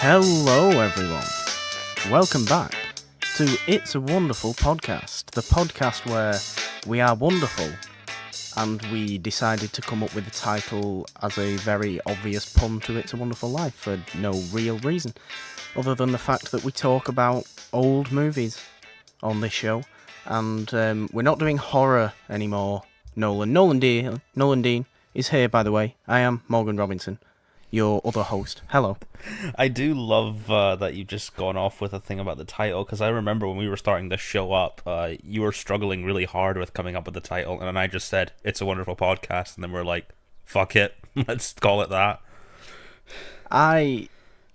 Hello everyone, welcome back to It's a Wonderful Podcast, the podcast where we are wonderful and we decided to come up with the title as a very obvious pun to It's a Wonderful Life for no real reason, other than the fact that we talk about old movies on this show, and we're not doing horror anymore. Nolan Dean is here, by the way. I am Morgan Robinson, your other host. Hello. I do love that you've just gone off with a thing about the title, because I remember when we were starting this show up, you were struggling really hard with coming up with the title, and then I just said, It's a Wonderful Podcast, and then we're like, fuck it, let's call it that. I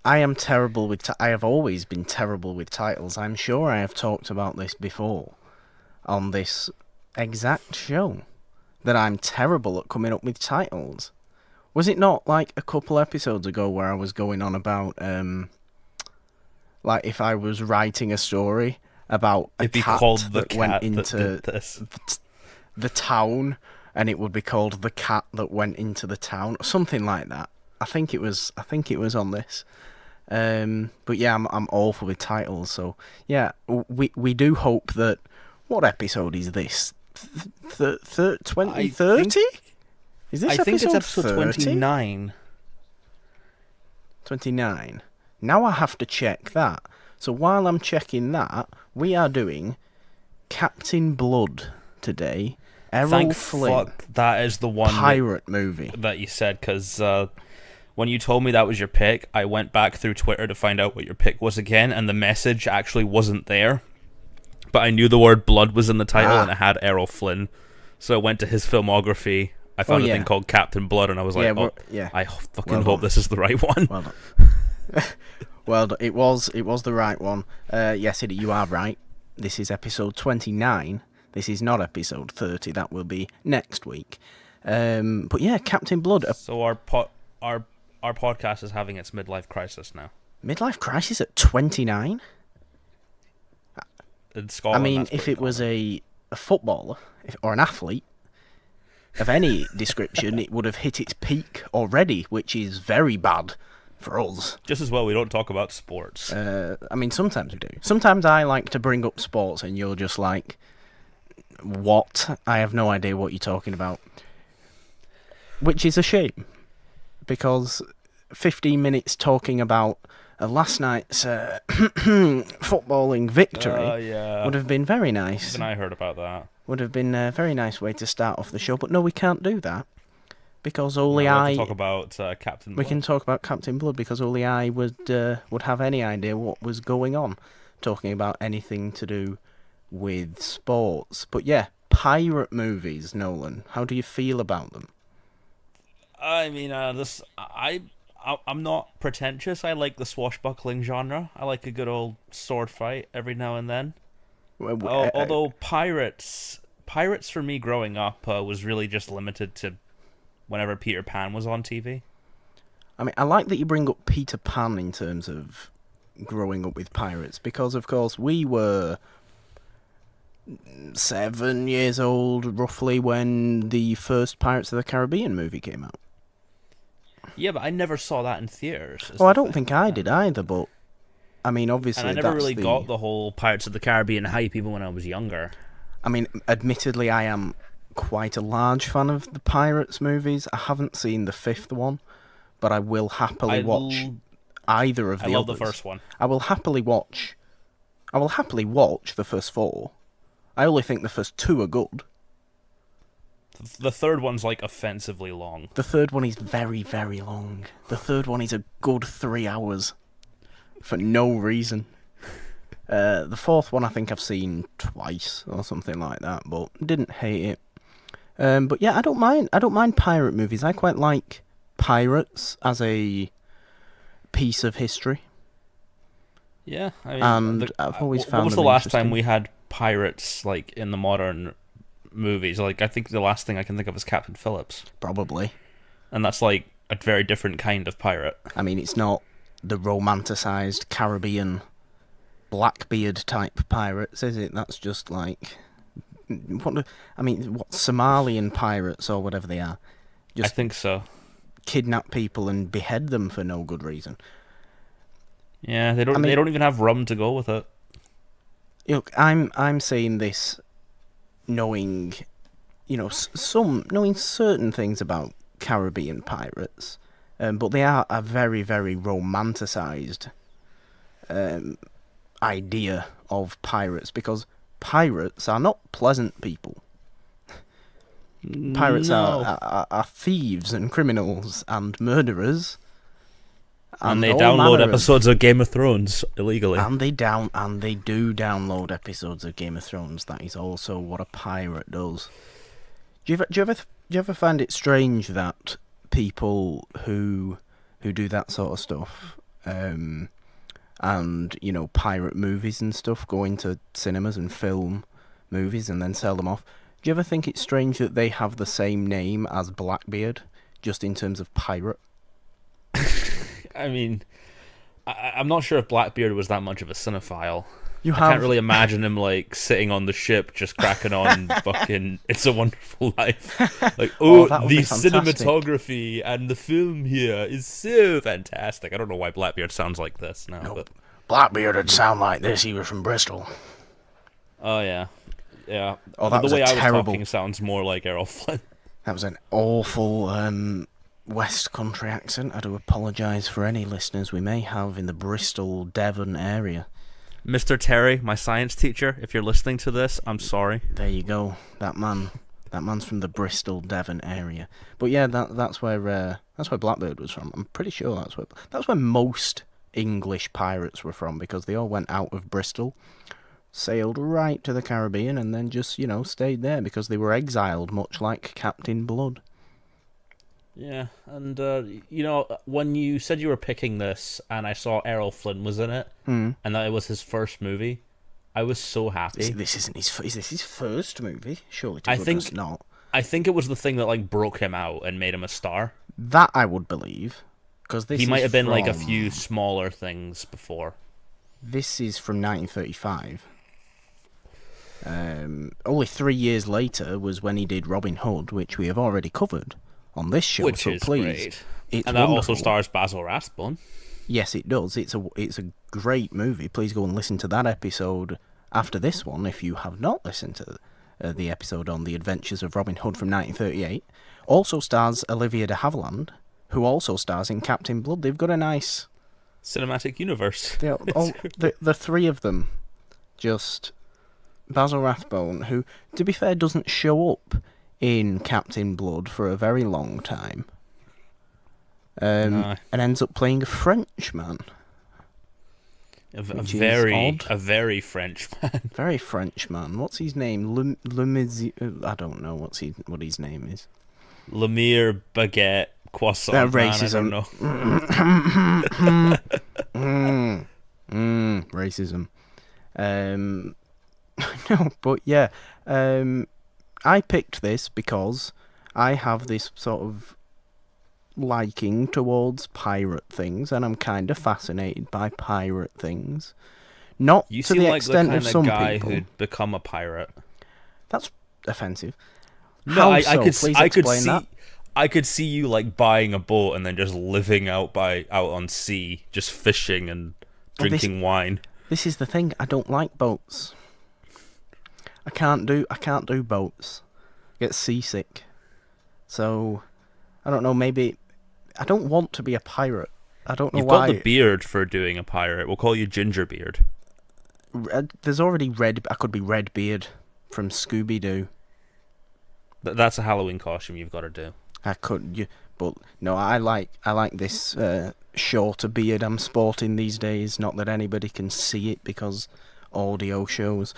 am terrible with... I have always been terrible with titles. I'm sure I have talked about this before on this exact show, that I'm terrible at coming up with titles. Was it not like a couple episodes ago where I was going on about, like if I was writing a story about a cat that went into the town, and it would be called The Cat That Went Into the Town, or something like that. I think it was on this. But yeah, I'm awful with titles, so yeah, we do hope that... What episode is this? 2030? Is this I think it's episode 30? 29. 29. Now I have to check that. So while I'm checking that, we are doing Captain Blood today. Erroll Flynn. Fuck, that is the one pirate movie that you said, because when you told me that was your pick, I went back through Twitter to find out what your pick was again, and the message actually wasn't there. But I knew the word blood was in the title, and it had Erroll Flynn. So I went to his filmography. I found a thing called Captain Blood, and I was like, I fucking hope this is the right one. Well done. Well done. It was the right one. Yes, you are right. This is episode 29. This is not episode 30. That will be next week. But yeah, Captain Blood. So our podcast is having its midlife crisis now. Midlife crisis at 29? In Scotland, I mean, if it was a footballer or an athlete of any description, it would have hit its peak already, which is very bad for us. Just as well we don't talk about sports. I mean, sometimes we do. Sometimes I like to bring up sports and you're just like, what? I have no idea what you're talking about. Which is a shame, because 15 minutes talking about last night's footballing victory would have been very nice. Even I heard about that. Would have been a very nice way to start off the show, but no, we can't do that, because we can talk about Captain Blood. We can talk about Captain Blood because only I would have any idea what was going on, talking about anything to do with sports. But yeah, pirate movies, Nolan. How do you feel about them? I mean, I'm not pretentious. I like the swashbuckling genre. I like a good old sword fight every now and then. Although pirates for me growing up was really just limited to whenever Peter Pan was on TV. I mean, I like that you bring up Peter Pan in terms of growing up with pirates, because of course we were 7 years old roughly when the first Pirates of the Caribbean movie came out. Yeah, but I never saw that in theaters. I don't think I did either, but I mean, obviously, and I never really got the whole Pirates of the Caribbean hype, even when I was younger. I mean, admittedly, I am quite a large fan of the Pirates movies. I haven't seen the fifth one, but I will happily watch either of the others. I love the first one. I will happily watch the first four. I only think the first two are good. The third one's like offensively long. The third one is very, very long. The third one is a good 3 hours. For no reason. The fourth one I think I've seen twice or something like that, but didn't hate it. But yeah, I don't mind pirate movies. I quite like pirates as a piece of history. Yeah, I mean, and I've always found. What was the last time we had pirates like in the modern movies? Like, I think the last thing I can think of is Captain Phillips. Probably. And that's like a very different kind of pirate. I mean, it's not the romanticised Caribbean Blackbeard type pirates, is it? That's just like what Somalian pirates or whatever they are. I think so. Kidnap people and behead them for no good reason. Yeah, they don't. I mean, they don't even have rum to go with it. look, I'm saying this knowing, knowing certain things about Caribbean pirates, but they are a very, very romanticised idea of pirates, because pirates are not pleasant people. Pirates No. are thieves and criminals and murderers, And they all download manner episodes of Game of Thrones illegally. and they do download episodes of Game of Thrones. That is also what a pirate does. Do you ever find it strange that people who do that sort of stuff, and pirate movies and stuff, go into cinemas and film movies and then sell them off? Do you ever think it's strange that they have the same name as Blackbeard, just in terms of pirate? I mean, I'm not sure if Blackbeard was that much of a cinephile. You I can't really imagine him like sitting on the ship just cracking on fucking It's a Wonderful Life. Like, that would the be fantastic. cinematography and the film here is so fantastic. I don't know why Blackbeard sounds like this now. Nope. But Blackbeard would sound like this. He was from Bristol. oh yeah. Yeah. Oh, that the was way a I was terrible. talking sounds more like Errol Flynn. That was an awful West Country accent. I do apologise for any listeners we may have in the Bristol, Devon area. Mr. Terry, my science teacher, if you're listening to this, I'm sorry. There you go. That man's from the Bristol, Devon area. But yeah, that's where Blackbeard was from. I'm pretty sure that's where most English pirates were from, because they all went out of Bristol, sailed right to the Caribbean, and then just stayed there because they were exiled, much like Captain Blood. Yeah, and when you said you were picking this, and I saw Errol Flynn was in it, and that it was his first movie, I was so happy. This isn't his. Is this his first movie? Surely, to I goodness think not. I think it was the thing that like broke him out and made him a star. That I would believe, because He might have been like a few smaller things before. This is from 1935. Only 3 years later was when he did Robin Hood, which we have already covered on this show. Which so is please, great. It's And that wonderful. also stars Basil Rathbone. Yes, it does. It's a great movie. Please go and listen to that episode after this one if you have not listened to the episode on the Adventures of Robin Hood from 1938. Also stars Olivia de Havilland, who also stars in Captain Blood. They've got a nice Cinematic universe. the three of them. Just Basil Rathbone, who, to be fair, doesn't show up in Captain Blood for a very long time. No. And ends up playing a Frenchman. A Which is very French man. Very Frenchman. What's his name? I don't know what his name is. Lemire Baguette Croissant. Racism. Man, I don't know. Racism. No, but yeah. I picked this because I have this sort of liking towards pirate things, and I'm kind of fascinated by pirate things. Not You to seem the like the extent kind of of some guy people. who'd become a pirate. That's offensive. No, How I so? could Please I could explain see that. I could see you like buying a boat and then just living out on sea, just fishing and Well, drinking wine. This is the thing. I don't like boats. I can't do boats. I get seasick. So I don't know. Maybe I don't want to be a pirate. I don't know You've why. got the beard for doing a pirate. We'll call you Gingerbeard. There's already Red. I could be Redbeard from Scooby Doo. That's a Halloween costume you've got to do. I could, but no. I like this shorter beard I'm sporting these days. Not that anybody can see it because audio shows.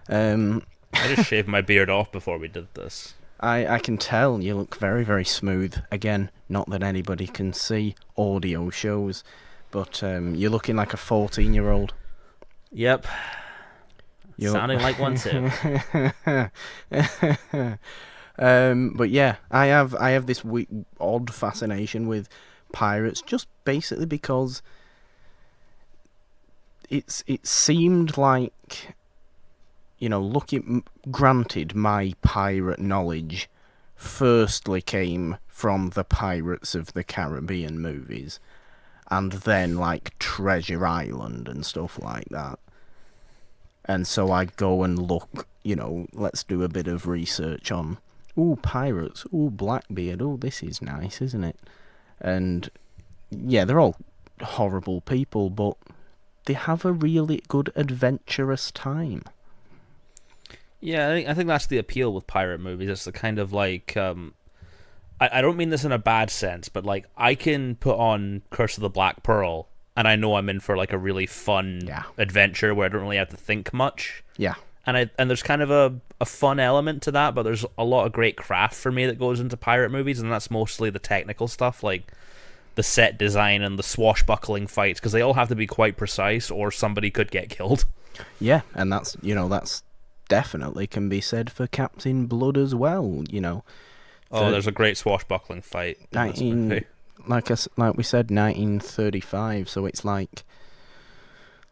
I just shaved my beard off before we did this. I can tell you look very, very smooth. Again, not that anybody can see, audio shows, but you're looking like a 14-year-old. Yep. Sounding like one too. But yeah, I have this odd fascination with pirates, just basically because it seemed like, granted, my pirate knowledge firstly came from the Pirates of the Caribbean movies, and then like Treasure Island and stuff like that. And so I go and look, let's do a bit of research on, pirates, Blackbeard, this is nice, isn't it? And yeah, they're all horrible people, but they have a really good adventurous time. Yeah, I think that's the appeal with pirate movies. It's the kind of like, I don't mean this in a bad sense, but like I can put on Curse of the Black Pearl, and I know I'm in for like a really fun adventure where I don't really have to think much. Yeah. And there's kind of a fun element to that, but there's a lot of great craft for me that goes into pirate movies, and that's mostly the technical stuff, like the set design and the swashbuckling fights, because they all have to be quite precise or somebody could get killed. Yeah, and that's definitely can be said for Captain Blood as well, There's a great swashbuckling fight in this movie. Like we said, 1935, so it's like,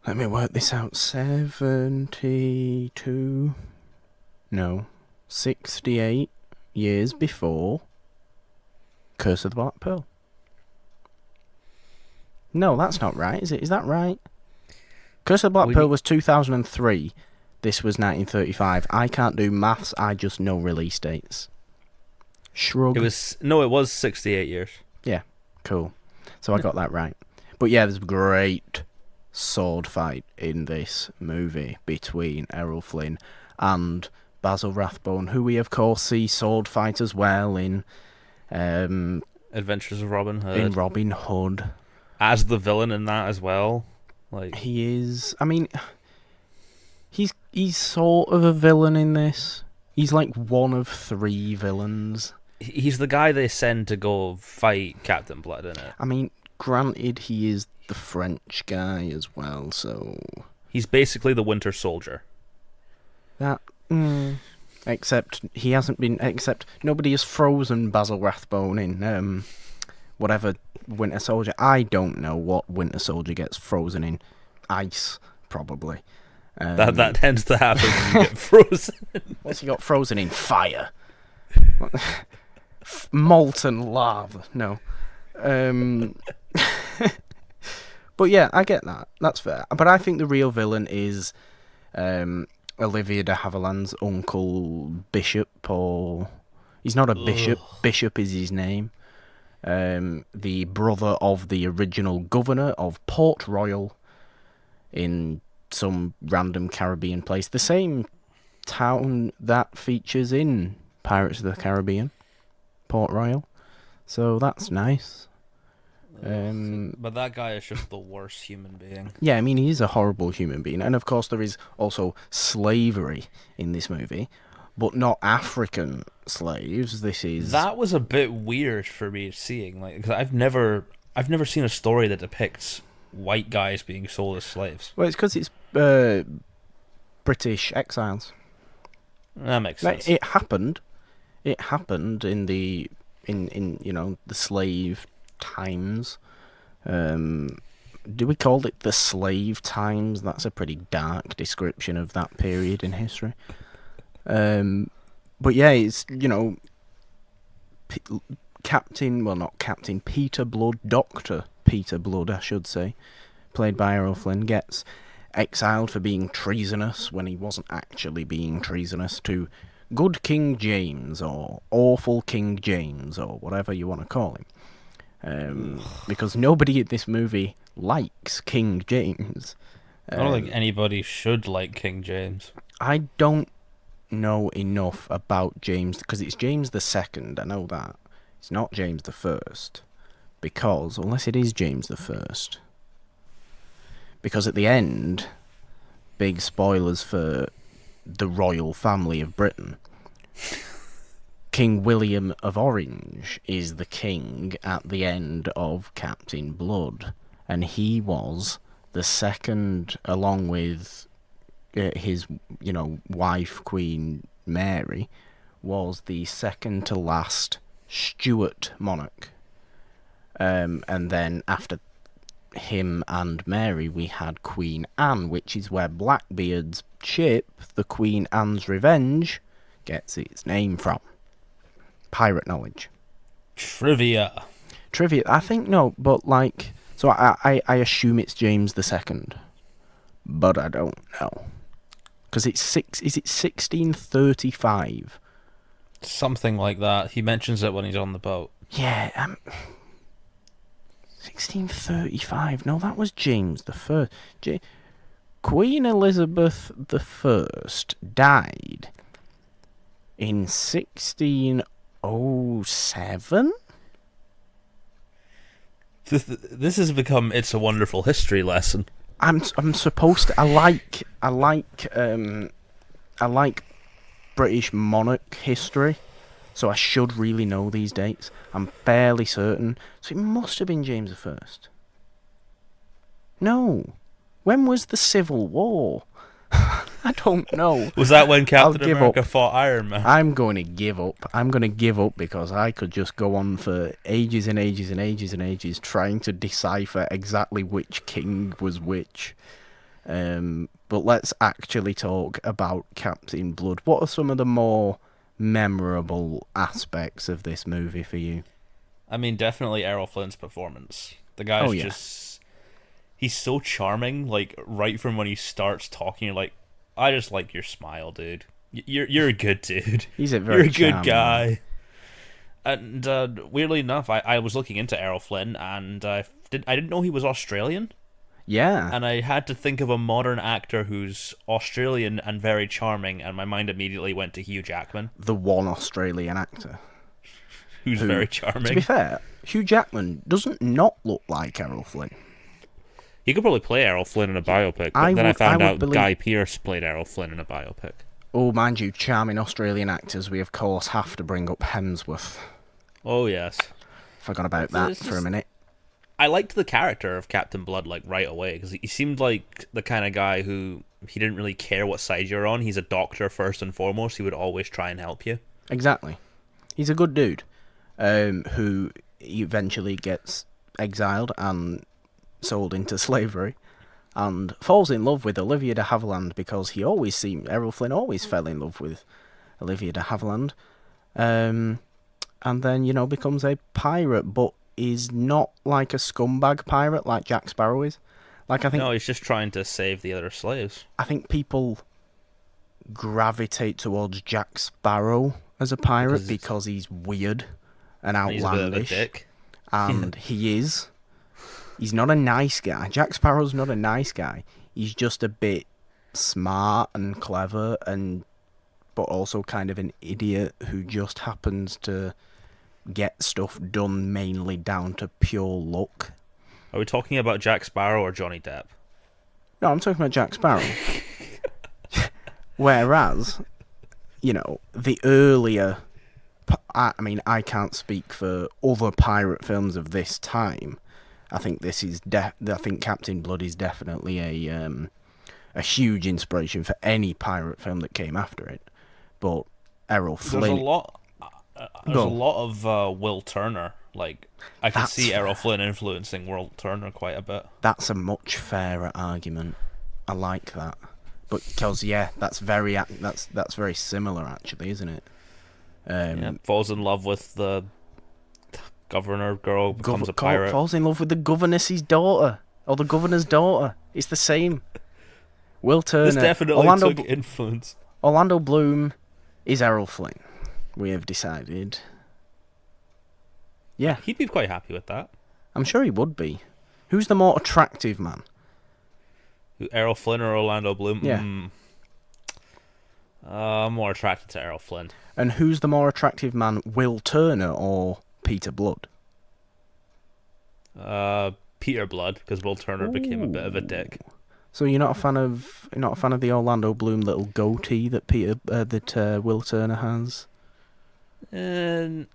let me work this out, 68 years before Curse of the Black Pearl. No, that's not right, is it? Is that right? Curse of the Black Pearl was 2003. This was 1935. I can't do maths, I just know release dates. Shrug. It was 68 years. Yeah, cool. So I got that right. But yeah, there's a great sword fight in this movie between Errol Flynn and Basil Rathbone, who we of course see sword fight as well in Adventures of Robin Hood. In Robin Hood. As the villain in that as well. Like he is, I mean, he's sort of a villain in this. He's like one of 3 villains. He's the guy they send to go fight Captain Blood, isn't it? I mean, granted, he is the French guy as well, so... He's basically the Winter Soldier. Except he hasn't been... Except nobody has frozen Basil Rathbone in whatever Winter Soldier... I don't know what Winter Soldier gets frozen in. Ice, probably. That tends to happen when you get frozen. What's he got frozen in? Fire. Molten lava. No. But yeah, I get that. That's fair. But I think the real villain is Olivia de Havilland's uncle Bishop, or... He's not a bishop. Bishop is his name. The brother of the original governor of Port Royal in some random Caribbean place. The same town that features in Pirates of the Caribbean, Port Royal. So that's nice. But that guy is just the worst human being. Yeah, I mean, he is a horrible human being. And of course there is also slavery in this movie, but not African slaves. That was a bit weird for me seeing, like, because I've never seen a story that depicts white guys being sold as slaves. Well, it's because it's British exiles. That makes sense. It happened in the slave times. Do we call it the slave times? That's a pretty dark description of that period in history. But yeah, it's, Peter Blood, Dr. Peter Blood, I should say, played by Errol Flynn, gets exiled for being treasonous when he wasn't actually being treasonous to Good King James, or Awful King James, or whatever you want to call him. Because nobody in this movie likes King James. I don't think anybody should like King James. I don't know enough about James, because it's James the Second, I know that. It's not James the First. Because, unless it is James the First. Because at the end, big spoilers for the royal family of Britain, King William of Orange is the king at the end of Captain Blood, and he was the second, along with his, wife, Queen Mary, was the second to last Stuart monarch. And then after him and Mary, we had Queen Anne, which is where Blackbeard's ship, the Queen Anne's Revenge, gets its name from. Pirate knowledge. Trivia. I think no, but So I assume it's James II, but I don't know. Because is it 1635? Something like that. He mentions it when he's on the boat. Yeah, 1635. No, that was James I. Queen Elizabeth I died in 1607? This has become It's a Wonderful History lesson. I'm supposed to. I like British monarch history, so I should really know these dates. I'm fairly certain. So it must have been James I. No. When was the Civil War? I don't know. Was that when Captain America fought Iron Man? I'm going to give up. I'm going to give up because I could just go on for ages and ages and ages and ages trying to decipher exactly which king was which. But let's actually talk about Captain Blood. What are some of the more memorable aspects of this movie for you? I mean, definitely Errol Flynn's performance. The guy's just... He's so charming, like, right from when he starts talking, you're like, I just like your smile, dude. You're a good dude. He's a very good guy. And weirdly enough, I was looking into Errol Flynn, and I didn't know he was Australian. Yeah. And I had to think of a modern actor who's Australian and very charming, and my mind immediately went to Hugh Jackman. The one Australian actor. Who's very charming. To be fair, Hugh Jackman doesn't not look like Errol Flynn. He could probably play Errol Flynn in a biopic, but then I found out Guy Pearce played Errol Flynn in a biopic. Oh, mind you, charming Australian actors, we of course have to bring up Hemsworth. Oh, yes. Forgot about that for a minute. I liked the character of Captain Blood, like, right away, because he seemed like the kind of guy who, he didn't really care what side you're on. He's a doctor first and foremost. He would always try and help you. Exactly. He's a good dude, who eventually gets exiled and sold into slavery, and falls in love with Olivia de Havilland because Errol Flynn always fell in love with Olivia de Havilland, and then, becomes a pirate, but is not like a scumbag pirate like Jack Sparrow is. No, he's just trying to save the other slaves. I think people gravitate towards Jack Sparrow as a pirate because he's weird and outlandish. He's a bit of a dick. And he is. He's not a nice guy. Jack Sparrow's not a nice guy. He's just a bit smart and clever, but also kind of an idiot who just happens to get stuff done mainly down to pure luck. Are we talking about Jack Sparrow or Johnny Depp? No, I'm talking about Jack Sparrow. Whereas, the earlier... I can't speak for other pirate films of this time. I think I think Captain Blood is definitely a huge inspiration for any pirate film that came after it. But Errol Flynn... There's a lot of Will Turner. Like, I can see Errol Flynn influencing Will Turner quite a bit. That's a much fairer argument. I like that. But because that's very similar actually, isn't it? Falls in love with the governor girl, becomes a pirate. Falls in love with the governess's daughter, or the governor's daughter. It's the same. Will Turner. This definitely took influence. Orlando Bloom is Errol Flynn. We have decided. Yeah. He'd be quite happy with that. I'm sure he would be. Who's the more attractive man? Errol Flynn or Orlando Bloom? Yeah. I'm more attracted to Errol Flynn. And who's the more attractive man, Will Turner or Peter Blood? Peter Blood, because Will Turner became a bit of a dick. So you're not a fan of the Orlando Bloom little goatee that Will Turner has? Little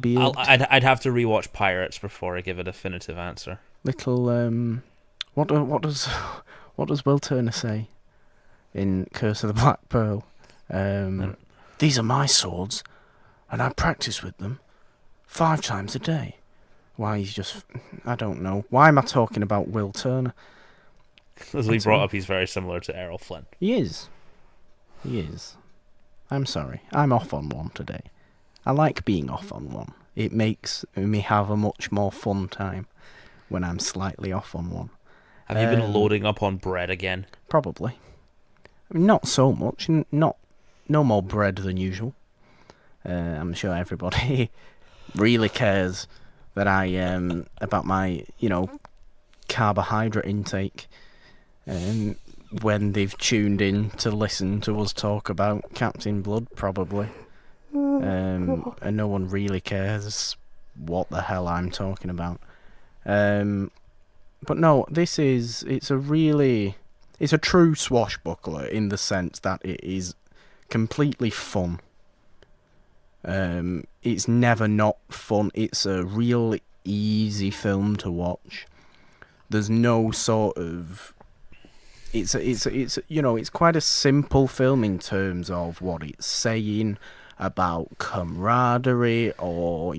beard. I'd have to rewatch Pirates before I give a definitive answer. Little what does Will Turner say in Curse of the Black Pearl? These are my swords, and I practice with them 5 times a day. Why I don't know. Why am I talking about Will Turner? As we brought up, he's very similar to Errol Flynn. He is. I'm sorry. I'm off on one today. I like being off on one. It makes me have a much more fun time. when I'm slightly off on one. Have you been loading up on bread again? Probably. I mean, not so much. No more bread than usual. I'm sure everybody really cares that about my, carbohydrate intake. When they've tuned in to listen to us talk about Captain Blood, probably. And no one really cares what the hell I'm talking about. But no, it's a true swashbuckler in the sense that it is completely fun. It's never not fun. It's a real easy film to watch. There's no sort of... It's quite a simple film in terms of what it's saying about camaraderie, or,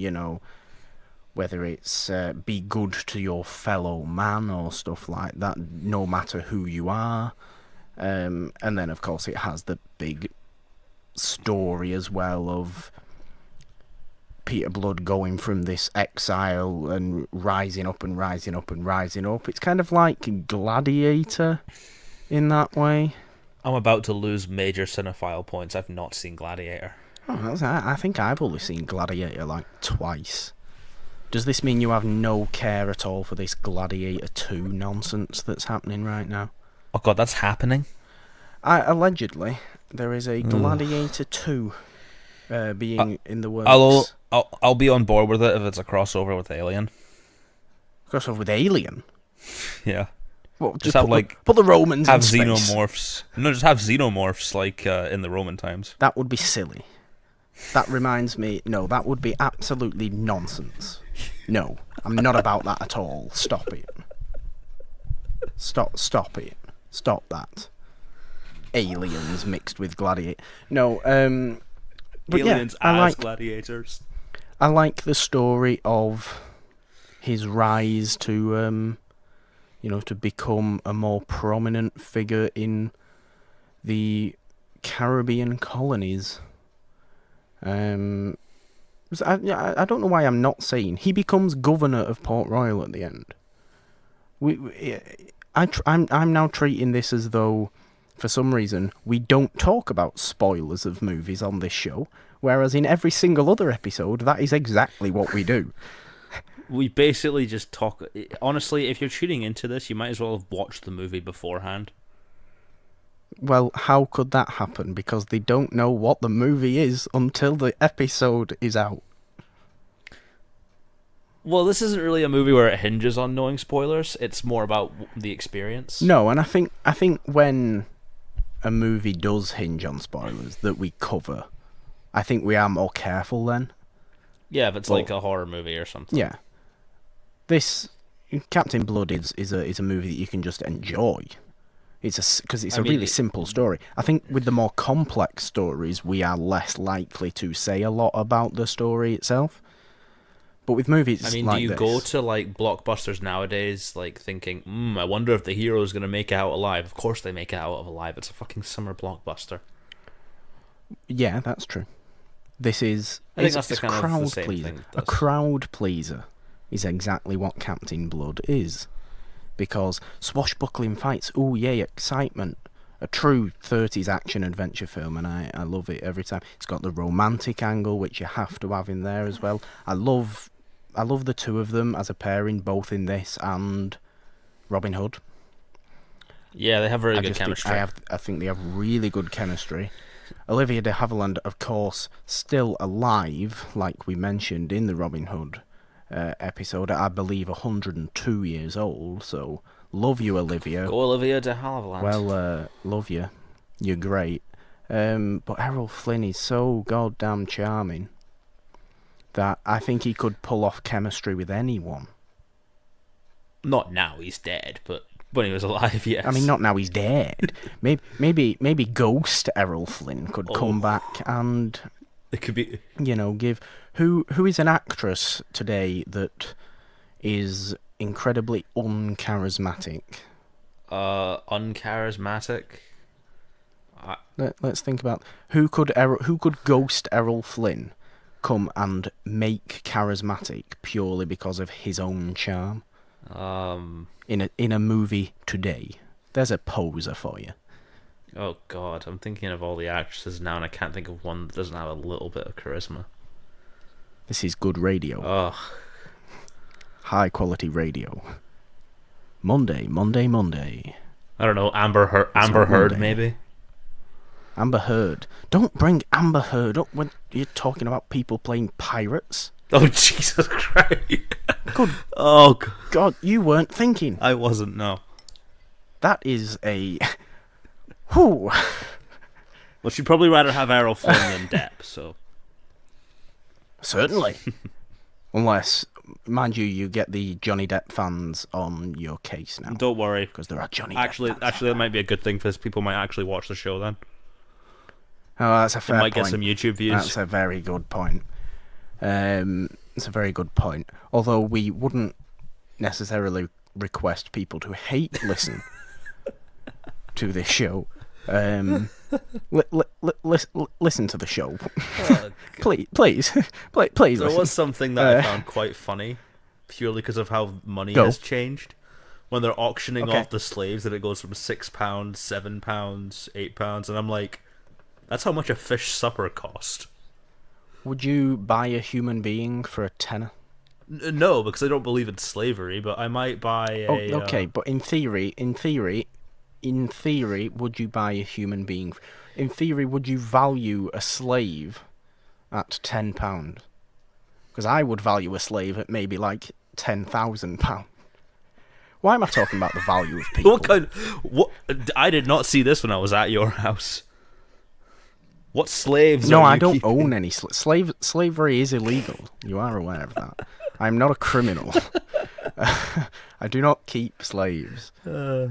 whether it's be good to your fellow man or stuff like that, no matter who you are. And then, of course, it has the big story as well of Peter Blood going from this exile and rising up and rising up and rising up. It's kind of like Gladiator in that way. I'm about to lose major cinephile points. I've not seen Gladiator. Oh, I think I've only seen Gladiator like twice. Does this mean you have no care at all for this Gladiator 2 nonsense that's happening right now? Oh god, that's happening? Allegedly, there is a Gladiator 2 being in the works. I'll be on board with it if it's a crossover with Alien. Crossover with Alien? Yeah. Well, just have put the Romans in space. Xenomorphs. No, just have xenomorphs like in the Roman times. That would be silly. That reminds me, no, that would be absolutely nonsense. No, I'm not about that at all. Stop it. Stop it. Stop that. Aliens mixed with gladiator. No, but Aliens yeah, as gladiators. I like the story of his rise to, to become a more prominent figure in the Caribbean colonies. I don't know why I'm not saying he becomes governor of Port Royal at the end. I'm now treating this as though, for some reason, we don't talk about spoilers of movies on this show, whereas in every single other episode, that is exactly what we do. We basically just talk... Honestly, if you're tuning into this, you might as well have watched the movie beforehand. Well, how could that happen? Because they don't know what the movie is until the episode is out. Well, this isn't really a movie where it hinges on knowing spoilers. It's more about the experience. No, and I think when a movie does hinge on spoilers that we cover, I think we are more careful then. Yeah, if it's like a horror movie or something. Yeah. This Captain Blood is a movie that you can just enjoy. Because it's a really simple story. I think with the more complex stories, we are less likely to say a lot about the story itself. But with movies like this... do you go to like blockbusters nowadays like thinking, I wonder if the hero's going to make it out alive? Of course they make it out alive. It's a fucking summer blockbuster. Yeah, that's true. This is... I think that's the kind of the same thing. A crowd pleaser is exactly what Captain Blood is. Because swashbuckling fights, ooh yay, excitement. A true 30s action-adventure film, and I love it every time. It's got the romantic angle, which you have to have in there as well. I love the two of them as a pairing, both in this and Robin Hood. Yeah, they have very good chemistry. I think they have really good chemistry. Olivia de Havilland, of course, still alive, like we mentioned in the Robin Hood episode, I believe 102 years old, so love you, Olivia. Go Olivia de Havilland. Well, love you. You're great. But Erroll Flynn is so goddamn charming that I think he could pull off chemistry with anyone. Not now, he's dead, but when he was alive, yes. I mean, not now he's dead. maybe Ghost Erroll Flynn could come back and... It could be... give... Who is an actress today that is incredibly uncharismatic? Uncharismatic? Let's think about... Who could Ghost Erroll Flynn come and make charismatic purely because of his own charm? In a movie today. There's a poser for you. Oh God, I'm thinking of all the actresses now, and I can't think of one that doesn't have a little bit of charisma. This is good radio. Ugh. High quality radio. Monday. I don't know, Amber Heard, maybe? Amber Heard. Don't bring Amber Heard up when you're talking about people playing pirates. Oh, Jesus Christ. Good Oh, God, you weren't thinking. I wasn't, no. That is a... Whew. Well, she'd probably rather have Errol Flynn than Depp, so... Certainly. Unless, mind you, you get the Johnny Depp fans on your case now. Don't worry. Because there are Johnny Depp fans. Actually, that might be a good thing, because people might actually watch the show then. Oh, that's a fair point. Might get some YouTube views. That's a very good point. It's a very good point. Although we wouldn't necessarily request people to hate listen to this show. Listen to the show. Please. There listen. Was something that I found quite funny, purely because of how money has changed. When they're auctioning off the slaves, and it goes from £6, £7, £8, and I'm like, that's how much a fish supper cost. Would you buy a human being for a tenner? No, because I don't believe in slavery, but I might buy a... okay, but in theory, would you buy a human being? In theory, would you value a slave at £10? Because I would value a slave at maybe like £10,000. Why am I talking about the value of people? What? I did not see this when I was at your house. What slaves? No, are you I don't keeping? own any slavery is illegal. You are aware of that. I'm not a criminal. I do not keep slaves. No,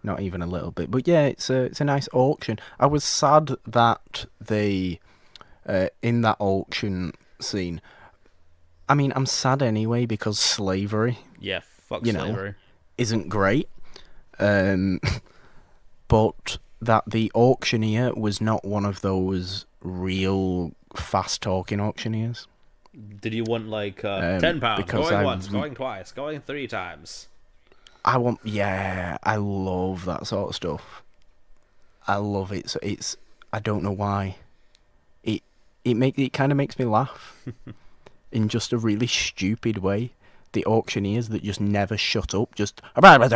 not even a little bit. But yeah, it's a nice auction. I was sad that they in that auction scene. I mean, I'm sad anyway because slavery. Yeah, fuck slavery. Isn't great. But that the auctioneer was not one of those real fast-talking auctioneers. Did you want like £10? Going once, going twice, going 3 times. I love that sort of stuff. I love it. So I don't know why. It kind of makes me laugh in just a really stupid way. The auctioneers that just never shut up, just £10,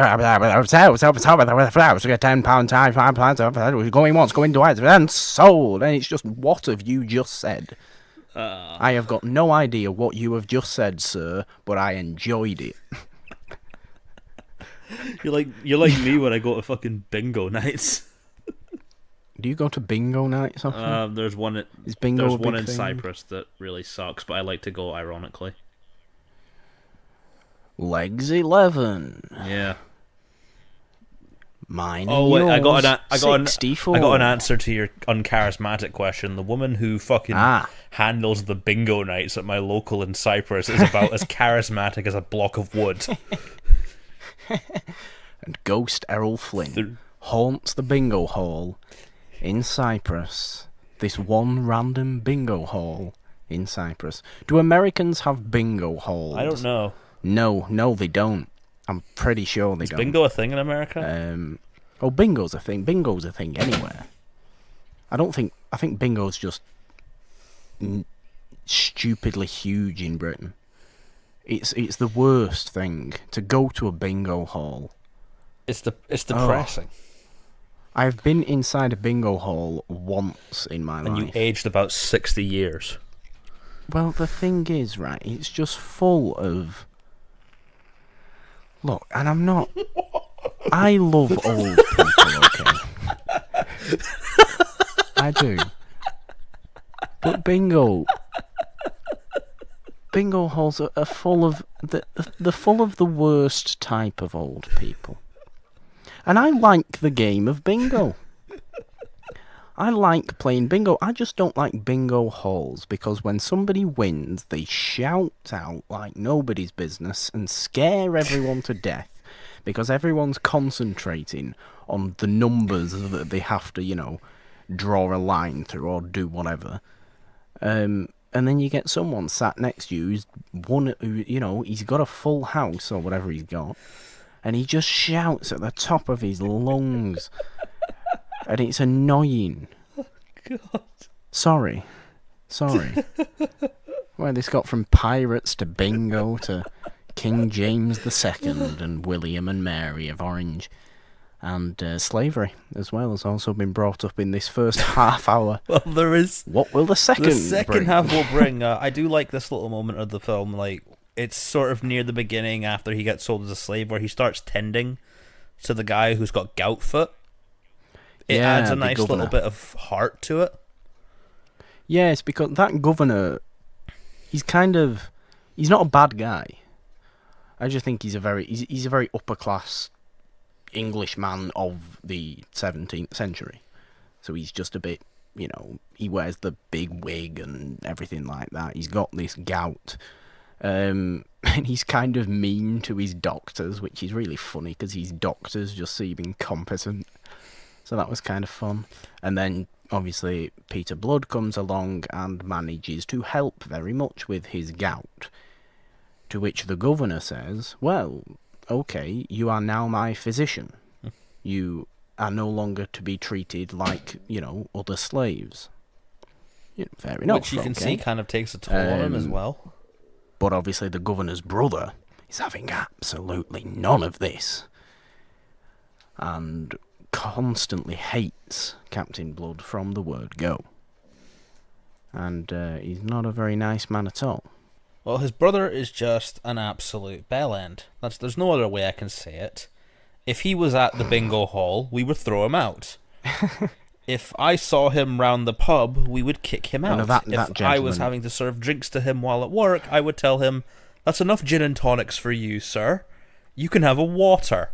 £5, going once, going twice, and sold. And it's just, what have you just said? I have got no idea what you have just said, sir, but I enjoyed it. You're like me when I go to fucking bingo nights. Do you go to bingo nights often? There's one in Cyprus that really sucks, but I like to go ironically. Legs 11. Yeah. Mine. Oh wait, I got an 64. I got an answer to your uncharismatic question. The woman who fucking handles the bingo nights at my local in Cyprus is about as charismatic as a block of wood. And Ghost Erroll Flynn haunts the bingo hall in Cyprus. This one random bingo hall in Cyprus. Do Americans have bingo halls? I don't know. No, they don't. I'm pretty sure they don't. Is bingo a thing in America? Bingo's a thing. Bingo's a thing anywhere. I think bingo's just stupidly huge in Britain. It's the worst thing to go to a bingo hall. It's depressing. I've been inside a bingo hall once in my life. And you aged about 60 years. Well, the thing is, right, it's just full of... Look, and I'm not... I love old people, okay? I do. But bingo halls are full of... They're full of the worst type of old people. And I like the game of bingo. I like playing bingo. I just don't like bingo halls because when somebody wins, they shout out like nobody's business and scare everyone to death because everyone's concentrating on the numbers that they have to, draw a line through or do whatever. And And then you get someone sat next to you he's got a full house or whatever he's got, and he just shouts at the top of his lungs, and it's annoying. God. Sorry. Well, this got from pirates to bingo to King James II and William and Mary of Orange. And slavery as well has also been brought up in this first half hour. Well, there is. What will the second bring? Half will bring. I do like this little moment of the film. Like, it's sort of near the beginning after he gets sold as a slave, where he starts tending to the guy who's got gout foot. It adds a nice little bit of heart to it. Yes, because that governor, he's not a bad guy. I just think he's a very upper class Englishman of the 17th century. So he's just a bit, he wears the big wig and everything like that. He's got this gout. And he's kind of mean to his doctors, which is really funny because his doctors just seem incompetent. So that was kind of fun. And then, obviously, Peter Blood comes along and manages to help very much with his gout. To which the governor says, well, okay, you are now my physician. You are no longer to be treated like, other slaves. Fair enough. Which you can see kind of takes a toll on him as well. But obviously the governor's brother is having absolutely none of this. And constantly hates Captain Blood from the word go. And he's not a very nice man at all. Well, his brother is just an absolute bellend. There's no other way I can say it. If he was at the bingo hall, we would throw him out. If I saw him round the pub, we would kick him out. If I was having to serve drinks to him while at work, I would tell him, that's enough gin and tonics for you, sir. You can have a water.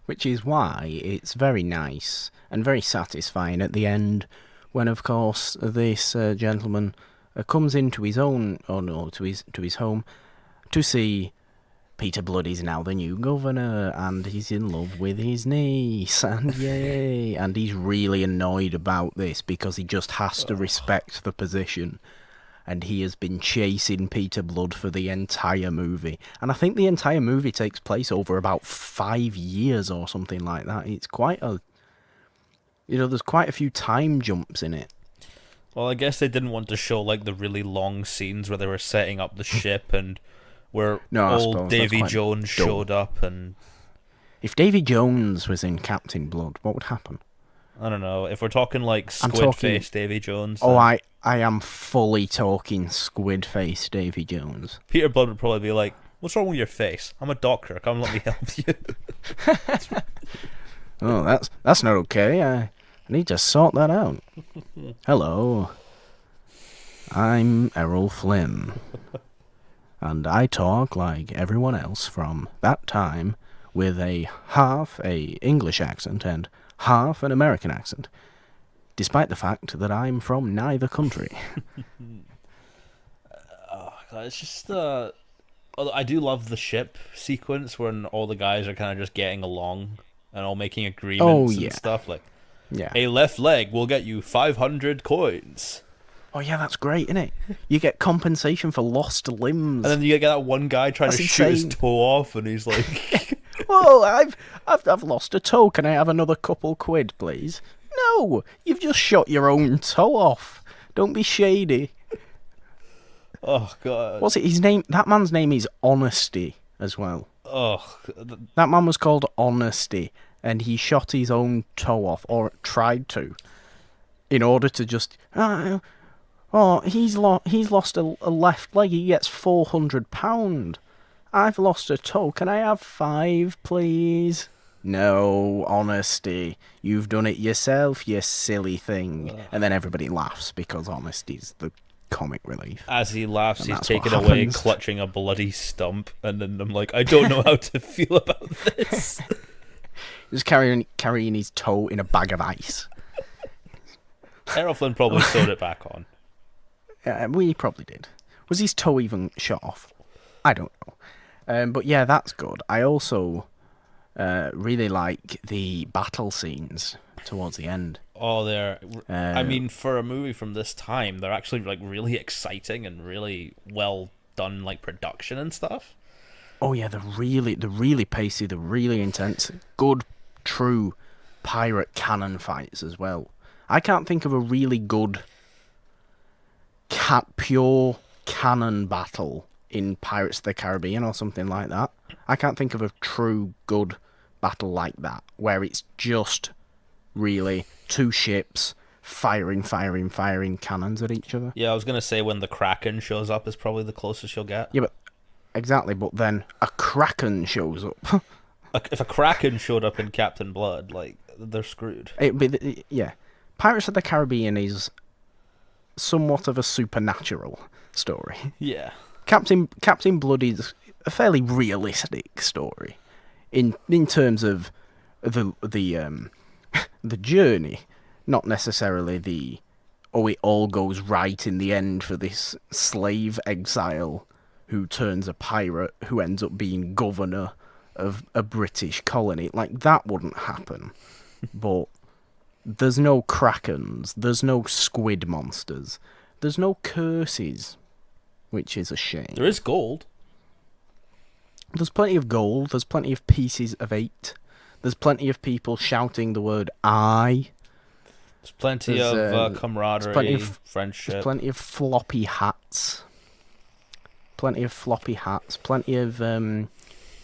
Which is why it's very nice and very satisfying at the end when, of course, this gentleman comes into his own, to his home, to see Peter Blood is now the new governor, and he's in love with his niece, and yay! And he's really annoyed about this because he just has to respect the position. And he has been chasing Peter Blood for the entire movie. And I think the entire movie takes place over about 5 years or something like that. It's quite a... there's quite a few time jumps in it. Well, I guess they didn't want to show, the really long scenes where they were setting up the ship and where old Davy Jones showed up and... If Davy Jones was in Captain Blood, what would happen? I don't know. If we're talking, Squid Face Davy Jones... Oh, I am fully talking Squid Face Davy Jones. Peter Blood would probably be like, what's wrong with your face? I'm a doctor. Come let me help you. Oh, that's not okay. I need to sort that out. Hello. I'm Erroll Flynn. And I talk like everyone else from that time with half a English accent and half an American accent, despite the fact that I'm from neither country. It's just... I do love the ship sequence when all the guys are kind of just getting along and all making agreements and stuff. A left leg will get you 500 coins. Oh yeah, that's great, isn't it? You get compensation for lost limbs. And then you get that one guy trying to shoot his toe off, and he's like... Whoa, I've lost a toe. Can I have another couple quid, please? No, you've just shot your own toe off. Don't be shady. Oh, God. What's it? His name? That man's name is Honesty as well. Oh. That man was called Honesty, and he shot his own toe off, or tried to, in order to just... he's lost a left leg. He gets £400. I've lost a toe. Can I have 5, please? No, Honesty. You've done it yourself, you silly thing. And then everybody laughs because Honesty's the comic relief. As he laughs, he's taken away, clutching a bloody stump. And then I'm like, I don't know how to feel about this. Just carrying his toe in a bag of ice. Errol Flynn probably sewed it back on. We probably did. Was his toe even shot off? I don't know. But yeah, that's good. I also really like the battle scenes towards the end. Oh, they're. I Uh, mean, for a movie from this time, they're actually like really exciting and really well done, like production and stuff. oh yeah, they're really pacey, they're really intense. Good, true pirate cannon fights as well. I can't think of a really good pure cannon battle in Pirates of the Caribbean or something like that. I can't think of a true good battle like that where it's just really two ships firing cannons at each other. Yeah, I was gonna say when the Kraken shows up is probably the closest you'll get. Yeah, but exactly. But then a Kraken shows up. If a Kraken showed up in Captain Blood, like they're screwed. Yeah, Pirates of the Caribbean is somewhat of a supernatural story. Yeah. Captain Blood is a fairly realistic story in terms of the the journey, not necessarily the it all goes right in the end for this slave exile who turns a pirate who ends up being governor of a British colony. Like, that wouldn't happen. But there's no krakens, there's no squid monsters, there's no curses, which is a shame. There is gold. There's plenty of gold, there's plenty of pieces of 8, there's plenty of people shouting the word I. There's plenty of camaraderie, friendship. There's plenty of floppy hats. Plenty of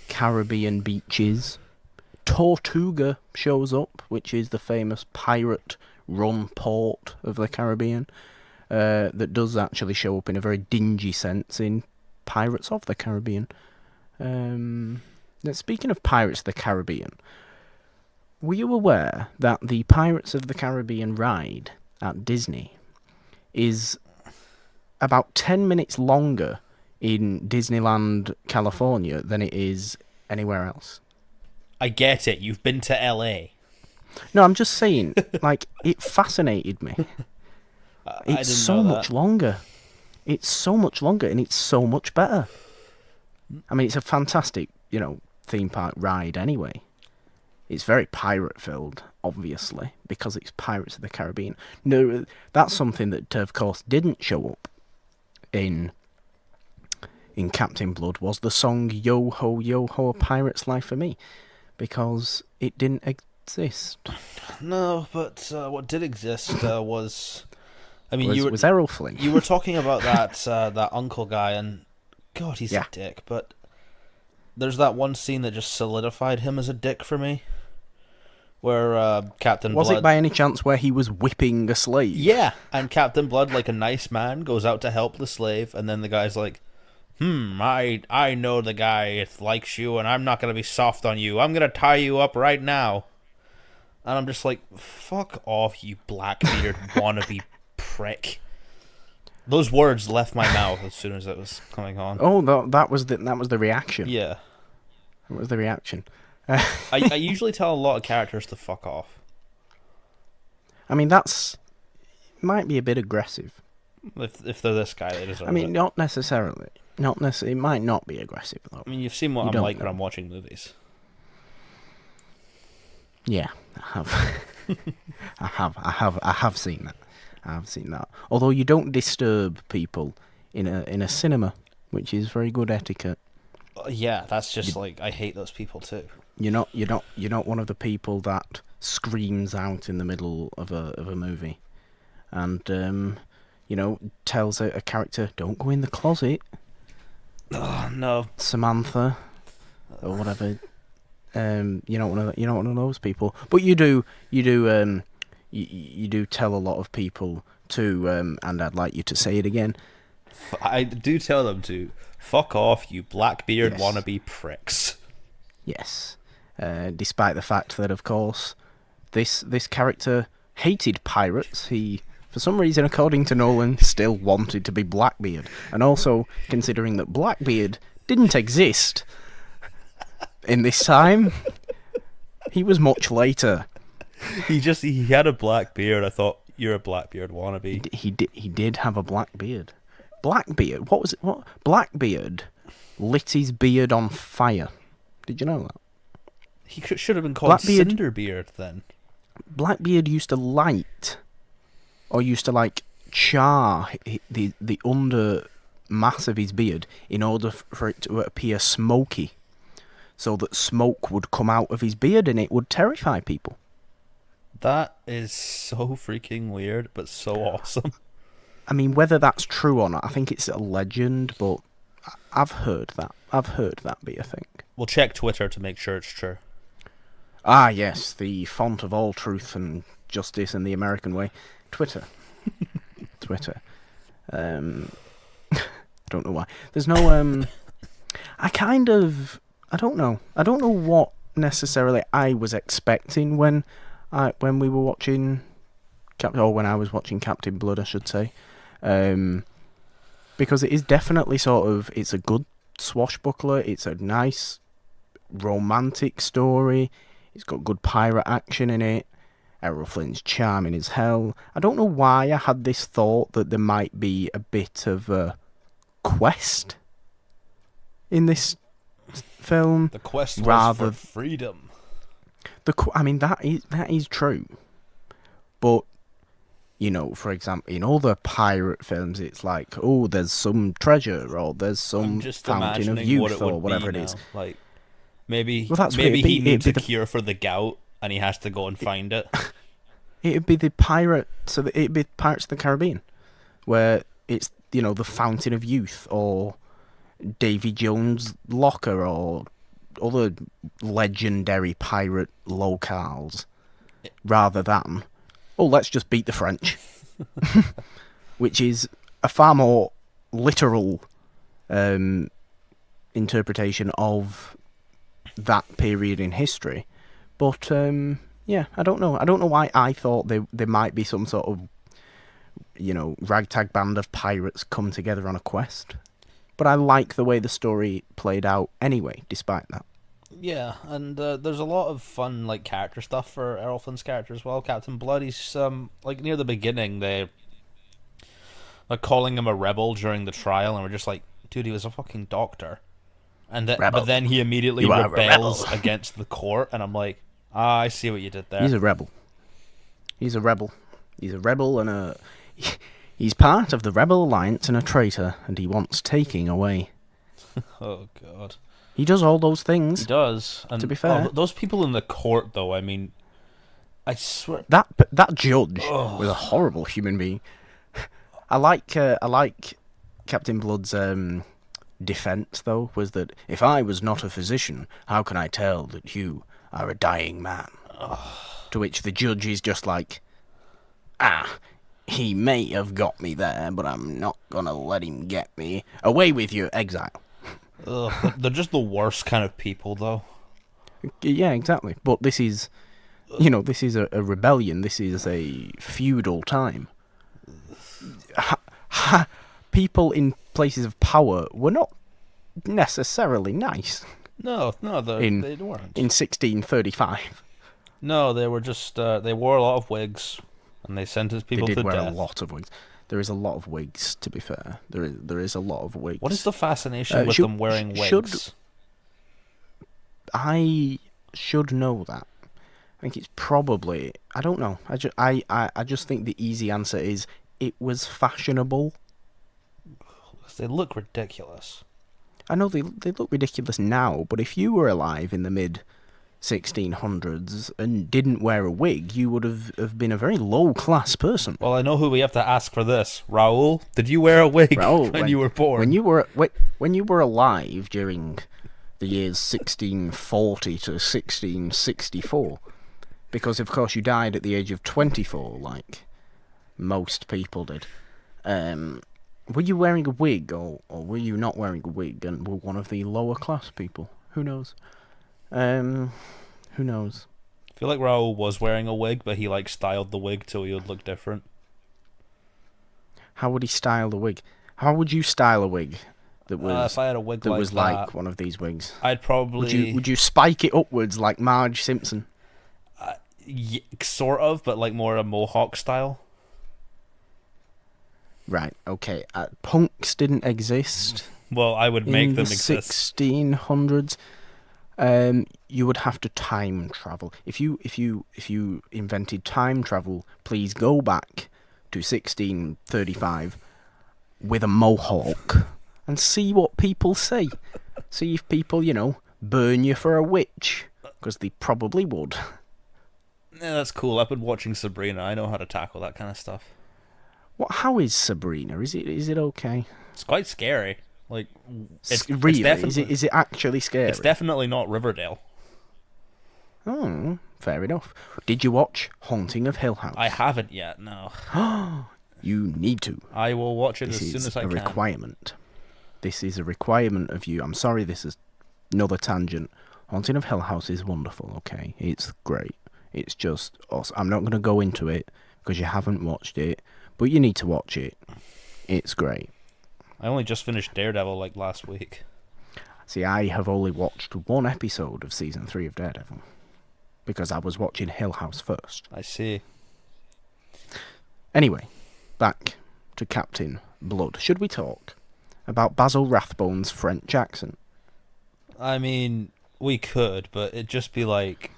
Caribbean beaches. Tortuga shows up, which is the famous pirate-run port of the Caribbean, that does actually show up in a very dingy sense in Pirates of the Caribbean. Now, speaking of Pirates of the Caribbean, were you aware that the Pirates of the Caribbean ride at Disney is about 10 minutes longer in Disneyland, California, than it is anywhere else? I get it. You've been to LA. No, I'm just saying, like, it fascinated me. It's so much longer. It's so much longer, and it's so much better. I mean, it's a fantastic, theme park ride anyway. It's very pirate-filled, obviously, because it's Pirates of the Caribbean. No, that's something that, of course, didn't show up in Captain Blood, was the song Yo Ho, A Pirate's Life for Me, because it didn't exist. No, but what did exist was... I mean, was Erroll Flynn. You were talking about that uncle guy, and God, he's a dick, but there's that one scene that just solidified him as a dick for me, where Captain Blood... Was it by any chance where he was whipping a slave? Yeah, and Captain Blood, like a nice man, goes out to help the slave, and then the guy's like, I know the guy likes you, and I'm not going to be soft on you. I'm going to tie you up right now. And I'm just like, fuck off, you Blackbeard wannabe prick. Those words left my mouth as soon as it was coming on. Oh, that was the reaction. Yeah. That was the reaction. I usually tell a lot of characters to fuck off. I mean, might be a bit aggressive. If they're this guy, they deserve it. I mean, not necessarily. It might not be aggressive, though. I mean, you've seen what I'm like when I'm watching movies. Yeah, I have. I have seen that. I have seen that. Although you don't disturb people in a cinema, which is very good etiquette. Yeah, that's just I hate those people too. You're not one of the people that screams out in the middle of a movie, and tells a character, "Don't go in the closet." Oh no, Samantha, or whatever. You're not one of those people, but you do tell a lot of people to, and I'd like you to say it again. I do tell them to fuck off, you Blackbeard wannabe pricks. Yes, despite the fact that, of course, this character hated pirates. He, for some reason, according to Nolan, still wanted to be Blackbeard, and also considering that Blackbeard didn't exist in this time, he was much later. He had a black beard. I thought, you're a Blackbeard wannabe. He did have a black beard. Blackbeard? What was it? What? Blackbeard lit his beard on fire. Did you know that? He should have been called Cinderbeard then. Blackbeard used to light, or used to like char the under mass of his beard in order for it to appear smoky, so that smoke would come out of his beard and it would terrify people. That is so freaking weird, but so awesome. I mean, whether that's true or not, I think it's a legend, but I've heard that. I've heard that be a thing. We'll check Twitter to make sure it's true. Ah, yes, the font of all truth and justice in the American way. Twitter. Twitter. Don't know why. There's no, I don't know. I don't know what necessarily I was expecting when we were watching, when I was watching Captain Blood, I should say. Because it is definitely sort of, it's a good swashbuckler, it's a nice romantic story, it's got good pirate action in it, Errol Flynn's charming as hell. I don't know why I had this thought that there might be a bit of a quest in this film. The quest was for freedom. I mean, that is true. But, you know, for example, in all the pirate films, it's like, oh, there's some treasure, or there's some fountain of youth, or whatever it is. Like, maybe maybe he needs a cure for the gout, and he has to go and find it. It'd be the pirate, it'd be Pirates of the Caribbean, where it's, you know, the fountain of youth, or Davy Jones' locker, or other legendary pirate locales, rather than, oh, let's just beat the French, which is a far more literal interpretation of that period in history. But yeah, I don't know. I don't know why I thought there might be some sort of, you know, ragtag band of pirates come together on a quest. But I like the way the story played out anyway, despite that. Yeah, and there's a lot of fun like character stuff for Errol Flynn's character as well. Captain Blood, he's like near the beginning they're calling him a rebel during the trial, and we're just like, dude, he was a fucking doctor. And but then he immediately rebels against the court, and I'm like, I see what you did there. He's a rebel. He's a rebel. He's a rebel, and he's part of the Rebel Alliance and a traitor, and he wants taking away. Oh God. He does all those things. He does. And, to be fair, those people in the court, though, I mean, I swear that judge was a horrible human being. I like Captain Blood's defense, though, was that if I was not a physician, how can I tell that you are a dying man? To which the judge is just like, he may have got me there, but I'm not gonna let him get me. Away with you, exile. They're just the worst kind of people, though. Yeah, exactly. But this is, you know, this is a rebellion. This is a feudal time. People in places of power were not necessarily nice. No, they weren't. In 1635. No, they were just, they wore a lot of wigs, and they sentenced people to death. They did wear a lot of wigs. There is a lot of wigs, to be fair. There is a lot of wigs. What is the fascination with them wearing wigs? I should know that. I think it's probably, I don't know. I just think the easy answer is it was fashionable. They look ridiculous. I know they look ridiculous now, but if you were alive in the mid-1600s and didn't wear a wig, you would have been a very low-class person. Well, I know who we have to ask for this. Raoul, did you wear a wig when you were born? When you were alive during the years 1640 to 1664, because of course you died at the age of 24, like most people did. Were you wearing a wig, or were you not wearing a wig, and were one of the lower class people? Who knows? Who knows? I feel like Raoul was wearing a wig, but he like styled the wig till he would look different. How would he style the wig? How would you style a wig that was if I had a wig that like was that, like one of these wigs? I'd probably would you spike it upwards like Marge Simpson? Yeah, sort of, but like more a mohawk style. Right. Okay. Punks didn't exist. Well, I would make them exist in the 1600s. You would have to time travel. If you invented time travel, please go back to 1635 with a mohawk and see what people say. See if people, burn you for a witch, because they probably would. Yeah, that's cool. I've been watching Sabrina. I know how to tackle that kind of stuff. How is Sabrina? Is it okay? It's quite scary. Like, Really? It's Is it actually scary? It's definitely not Riverdale. Oh, fair enough. Did you watch Haunting of Hill House? I haven't yet, no. You need to. I will watch it as soon as I can. This is a requirement. This is a requirement of you. I'm sorry, this is another tangent. Haunting of Hill House is wonderful, okay? It's great. It's just awesome. I'm not going to go into it because you haven't watched it, but you need to watch it. It's great. I only just finished Daredevil like last week. See, I have only watched one episode of season 3 of Daredevil because I was watching Hill House first. I see. Anyway, back to Captain Blood. Should we talk about Basil Rathbone's French accent? I mean, we could, but it'd just be like,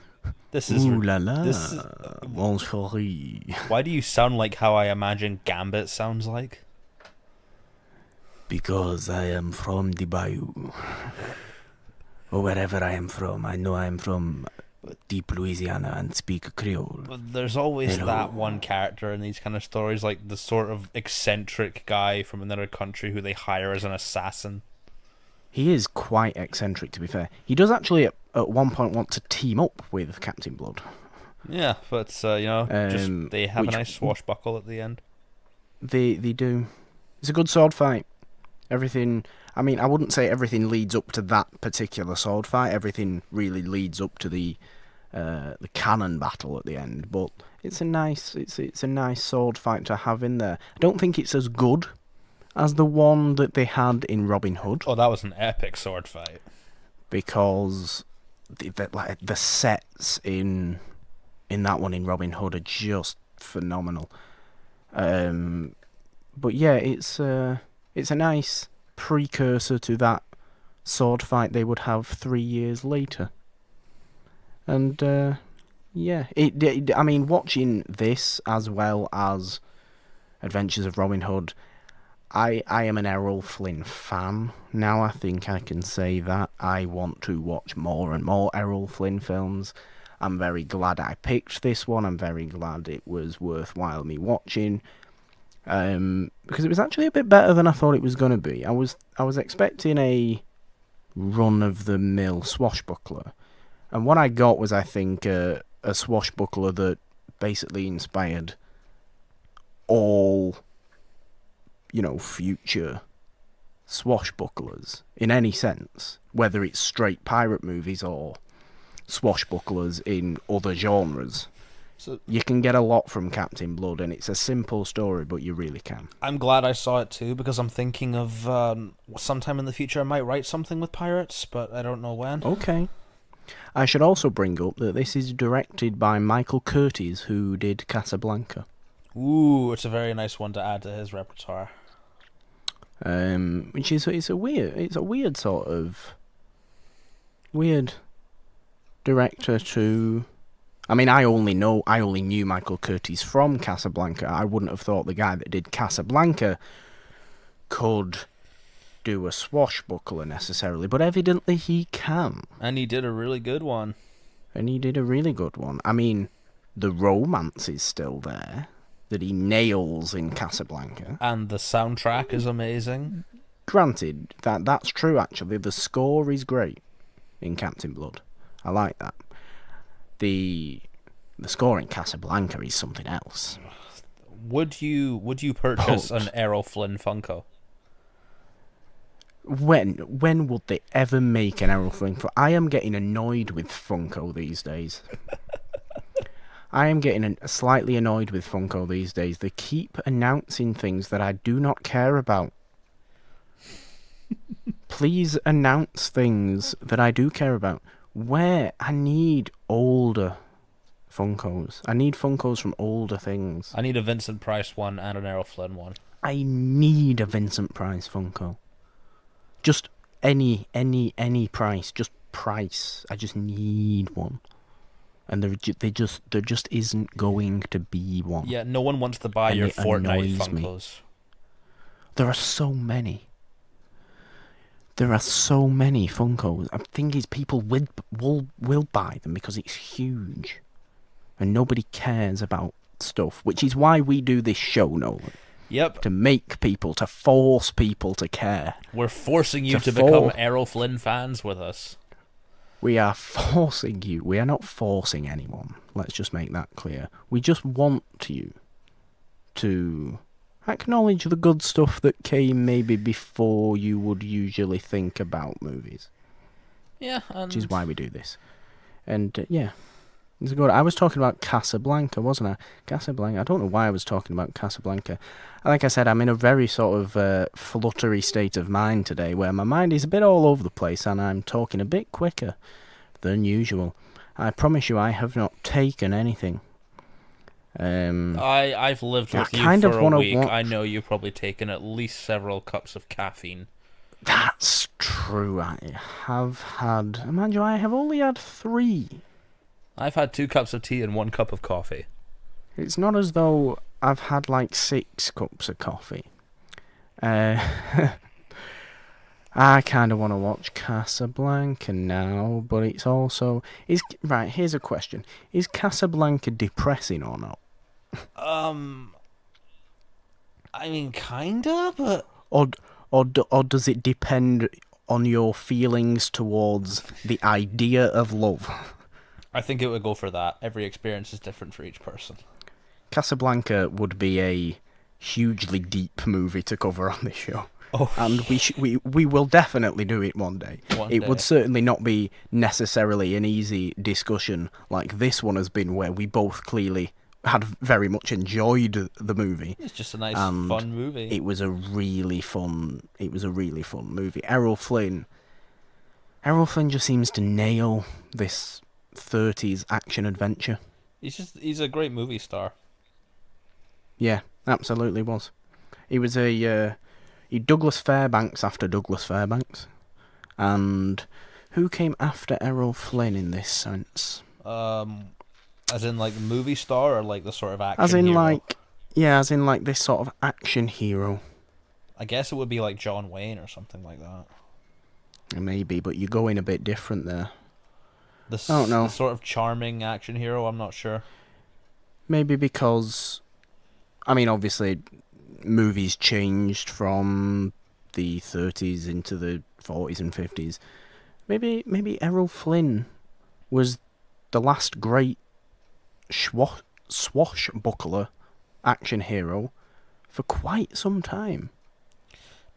this is... Ooh la la, this is, mon chéri. Why do you sound like how I imagine Gambit sounds like? Because I am from the Bayou. Or wherever I am from. I know I am from deep Louisiana and speak Creole. But there's always Hello. that one character in these kind of stories, like the sort of eccentric guy from another country who they hire as an assassin. He is quite eccentric, to be fair. He does actually at one point want to team up with Captain Blood. Yeah, but, just they have a nice swashbuckle at the end. They do. It's a good sword fight. Everything... I mean, I wouldn't say everything leads up to that particular sword fight. Everything really leads up to the cannon battle at the end. But it's a nice sword fight to have in there. I don't think it's as good as the one that they had in Robin Hood. Oh, that was an epic sword fight. Because the sets in that one in Robin Hood are just phenomenal. But yeah, it's a nice precursor to that sword fight they would have 3 years later. And yeah, I mean, watching this as well as Adventures of Robin Hood, I am an Errol Flynn fan now. I think I can say that. I want to watch more and more Errol Flynn films. I'm very glad I picked this one. I'm very glad it was worthwhile me watching. Because it was actually a bit better than I thought it was going to be. I was expecting a run-of-the-mill swashbuckler. And what I got was, I think, a swashbuckler that basically inspired all, future swashbucklers in any sense. Whether it's straight pirate movies or swashbucklers in other genres. So you can get a lot from Captain Blood, and it's a simple story, but you really can. I'm glad I saw it too, because I'm thinking of sometime in the future I might write something with pirates, but I don't know when. Okay. I should also bring up that this is directed by Michael Curtiz, who did Casablanca. Ooh, it's a very nice one to add to his repertoire. Which is it's a weird sort of weird director to. I mean, I only knew Michael Curtiz from Casablanca. I wouldn't have thought the guy that did Casablanca could do a swashbuckler necessarily, but evidently he can. And he did a really good one. I mean, the romance is still there that he nails in Casablanca. And the soundtrack is amazing. Granted, that's true actually. The score is great in Captain Blood. I like that. The score in Casablanca is something else. Would you purchase an Errol Flynn Funko? When would they ever make an Errol Flynn Funko? I am getting annoyed with Funko these days. I am getting slightly annoyed with Funko these days. They keep announcing things that I do not care about. Please announce things that I do care about. Where I need older Funkos. I need Funkos from older things. I need a Vincent Price one and an Errol Flynn one. I need a Vincent Price Funko. Just any price, just price. I just need one, and there just isn't going to be one. Yeah, no one wants to buy And your it Fortnite annoys me. Funkos. There are so many. There are so many Funkos. The thing is, people will buy them because it's huge, and nobody cares about stuff. Which is why we do this show, Nolan. Yep. To force people to care. We're forcing you to become Erroll Flynn fans with us. We are forcing you. We are not forcing anyone. Let's just make that clear. We just want you to acknowledge the good stuff that came maybe before you would usually think about movies. Yeah, which is why we do this. And yeah, it's good. I was talking about Casablanca, wasn't I? Casablanca. I don't know why I was talking about Casablanca. Like I said, I'm in a very sort of fluttery state of mind today, where my mind is a bit all over the place, and I'm talking a bit quicker than usual. I promise you, I have not taken anything. I've lived with you for a week. I know you've probably taken at least several cups of caffeine. That's true. I have had. Mind you, I have only had 3. I've had 2 cups of tea and 1 cup of coffee. It's not as though I've had like 6 cups of coffee. I kind of want to watch Casablanca now, but it's also... Right, here's a question. Is Casablanca depressing or not? I mean, kinda, but... Or does it depend on your feelings towards the idea of love? I think it would go for that. Every experience is different for each person. Casablanca would be a hugely deep movie to cover on this show. Oh. And we will definitely do it one day. It would certainly not be necessarily an easy discussion like this one has been, where we both clearly had very much enjoyed the movie. It's just a nice, fun movie. It was a really fun movie. Errol Flynn just seems to nail this 30s action adventure. He's a great movie star. Yeah, absolutely was. He was he Douglas Fairbanks after Douglas Fairbanks. And who came after Errol Flynn in this sense? As in like movie star, or like the sort of action hero? As in like this sort of action hero. I guess it would be like John Wayne or something like that. Maybe, but you're going a bit different there. I don't know. The sort of charming action hero, I'm not sure. Maybe because, I mean, obviously, movies changed from the 30s into the 40s and 50s. Maybe Errol Flynn was the last great swashbuckler action hero for quite some time.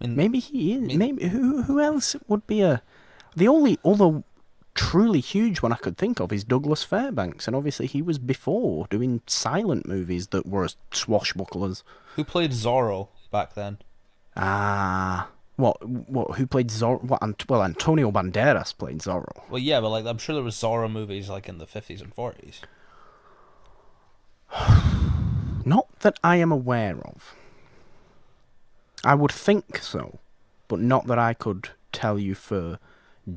Maybe he is. Maybe who else would be the only other truly huge one I could think of is Douglas Fairbanks, and obviously he was before doing silent movies that were swashbucklers. Who played Zorro back then? What? Who played Zorro? Well, Antonio Banderas played Zorro. Well, yeah, but like I'm sure there was Zorro movies like in the 50s and 40s. Not that I am aware of. I would think so, but not that I could tell you for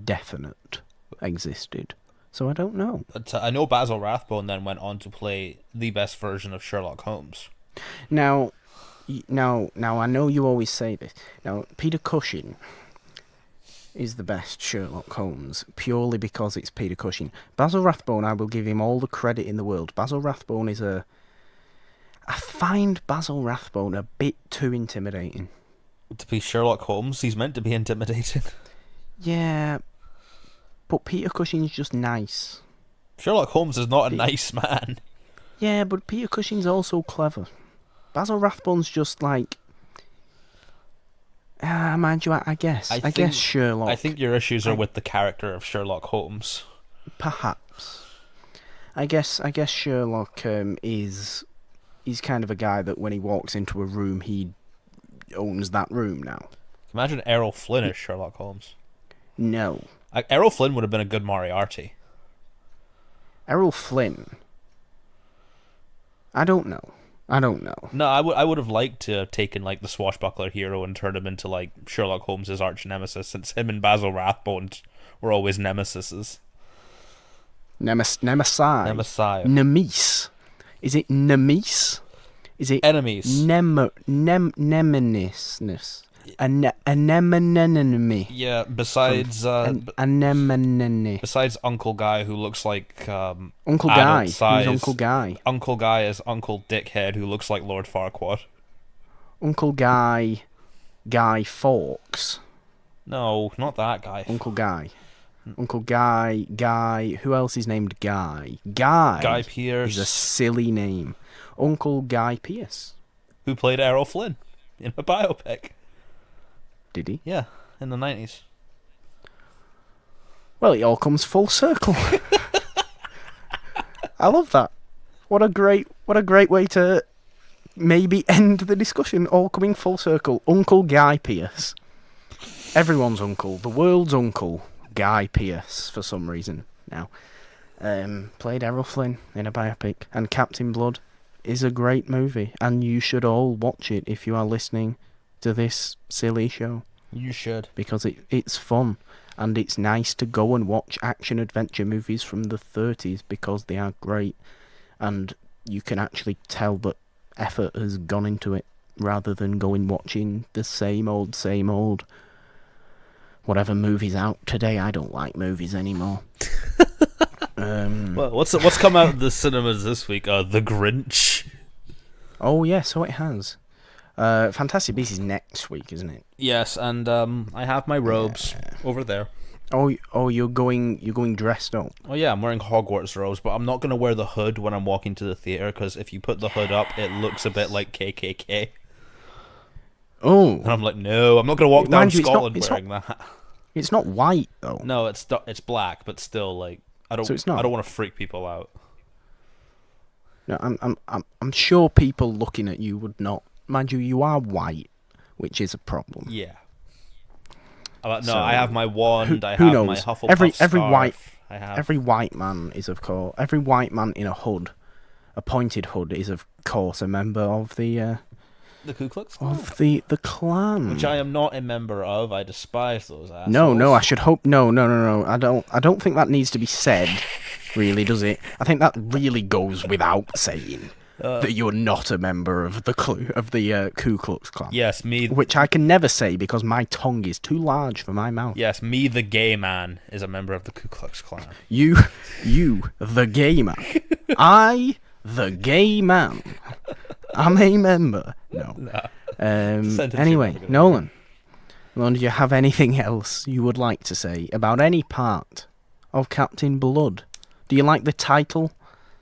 definite existed. So I don't know. But I know Basil Rathbone then went on to play the best version of Sherlock Holmes. Now I know you always say this. Now, Peter Cushing is the best Sherlock Holmes, purely because it's Peter Cushing. Basil Rathbone, I will give him all the credit in the world. Basil Rathbone is I find Basil Rathbone a bit too intimidating. To be Sherlock Holmes, he's meant to be intimidating. Yeah, but Peter Cushing's just nice. Sherlock Holmes is not a nice man. Yeah, but Peter Cushing's also clever. Basil Rathbone's just like... mind you, I guess Sherlock... I think your issues are with the character of Sherlock Holmes. Perhaps. I guess Sherlock is... He's kind of a guy that when he walks into a room, he owns that room now. Imagine Errol Flynn as Sherlock Holmes. No. Errol Flynn would have been a good Moriarty. Errol Flynn? I don't know. I don't know. No, I would have liked to have taken like the swashbuckler hero and turned him into like Sherlock Holmes' arch nemesis, since him and Basil Rathbone were always nemesises. Nemesi. Nemesis. Is it Nemesis? Is it enemies? Nemesis. Anemone. Yeah. Besides Anemone. besides Uncle Guy, who looks like Uncle Guy. Who's Uncle Guy? Uncle Guy is Uncle Dickhead, who looks like Lord Farquaad. Uncle Guy. Guy Fawkes. No, not that guy. Uncle Guy. Uncle Guy. Guy. Who else is named Guy? Guy Pearce is a silly name. Uncle Guy Pearce. Who played Errol Flynn in a biopic. Did he? Yeah, in the 90s. Well, it all comes full circle. I love that. What a great way to maybe end the discussion. All coming full circle. Uncle Guy Pearce. Everyone's uncle. The world's uncle. Guy Pearce, for some reason now. Played Errol Flynn in a biopic. And Captain Blood is a great movie. And you should all watch it if you are listening to this silly show. You should. Because it's fun. And it's nice to go and watch action-adventure movies from the 30s because they are great. And you can actually tell that effort has gone into it rather than going watching the same old whatever movie's out today. I don't like movies anymore. Well, what's come out of the cinemas this week? The Grinch. Oh yeah, so it has. Fantastic Beasts is next week, isn't it? Yes, and I have my robes over there. Oh, you're going dressed up. Oh yeah, I'm wearing Hogwarts robes, but I'm not going to wear the hood when I'm walking to the theater, because if you put the hood up, it looks a bit like KKK. Oh, and I'm like, no, I'm not going to walk down Scotland wearing that. It's not white though. No, it's black, but still, like, I don't want to freak people out. No, I'm sure people looking at you would not. Mind you, you are white, which is a problem. Yeah. No, I have my wand. I who have knows? my Hufflepuff scarf. Every white man in a hood, a pointed hood, is of course a member of the Ku Klux Klan. Of the Klan, which I am not a member of. I despise those assholes. No. I should hope. No. I don't think that needs to be said. Really, does it? I think that really goes without saying. That you're not a member of the Ku Klux Klan. Yes, me. Which I can never say because my tongue is too large for my mouth. Yes, me, the gay man, is a member of the Ku Klux Klan. You, the gay man. I, the gay man. I'm a member. No. Anyway, Nolan, do you have anything else you would like to say about any part of Captain Blood? Do you like the title?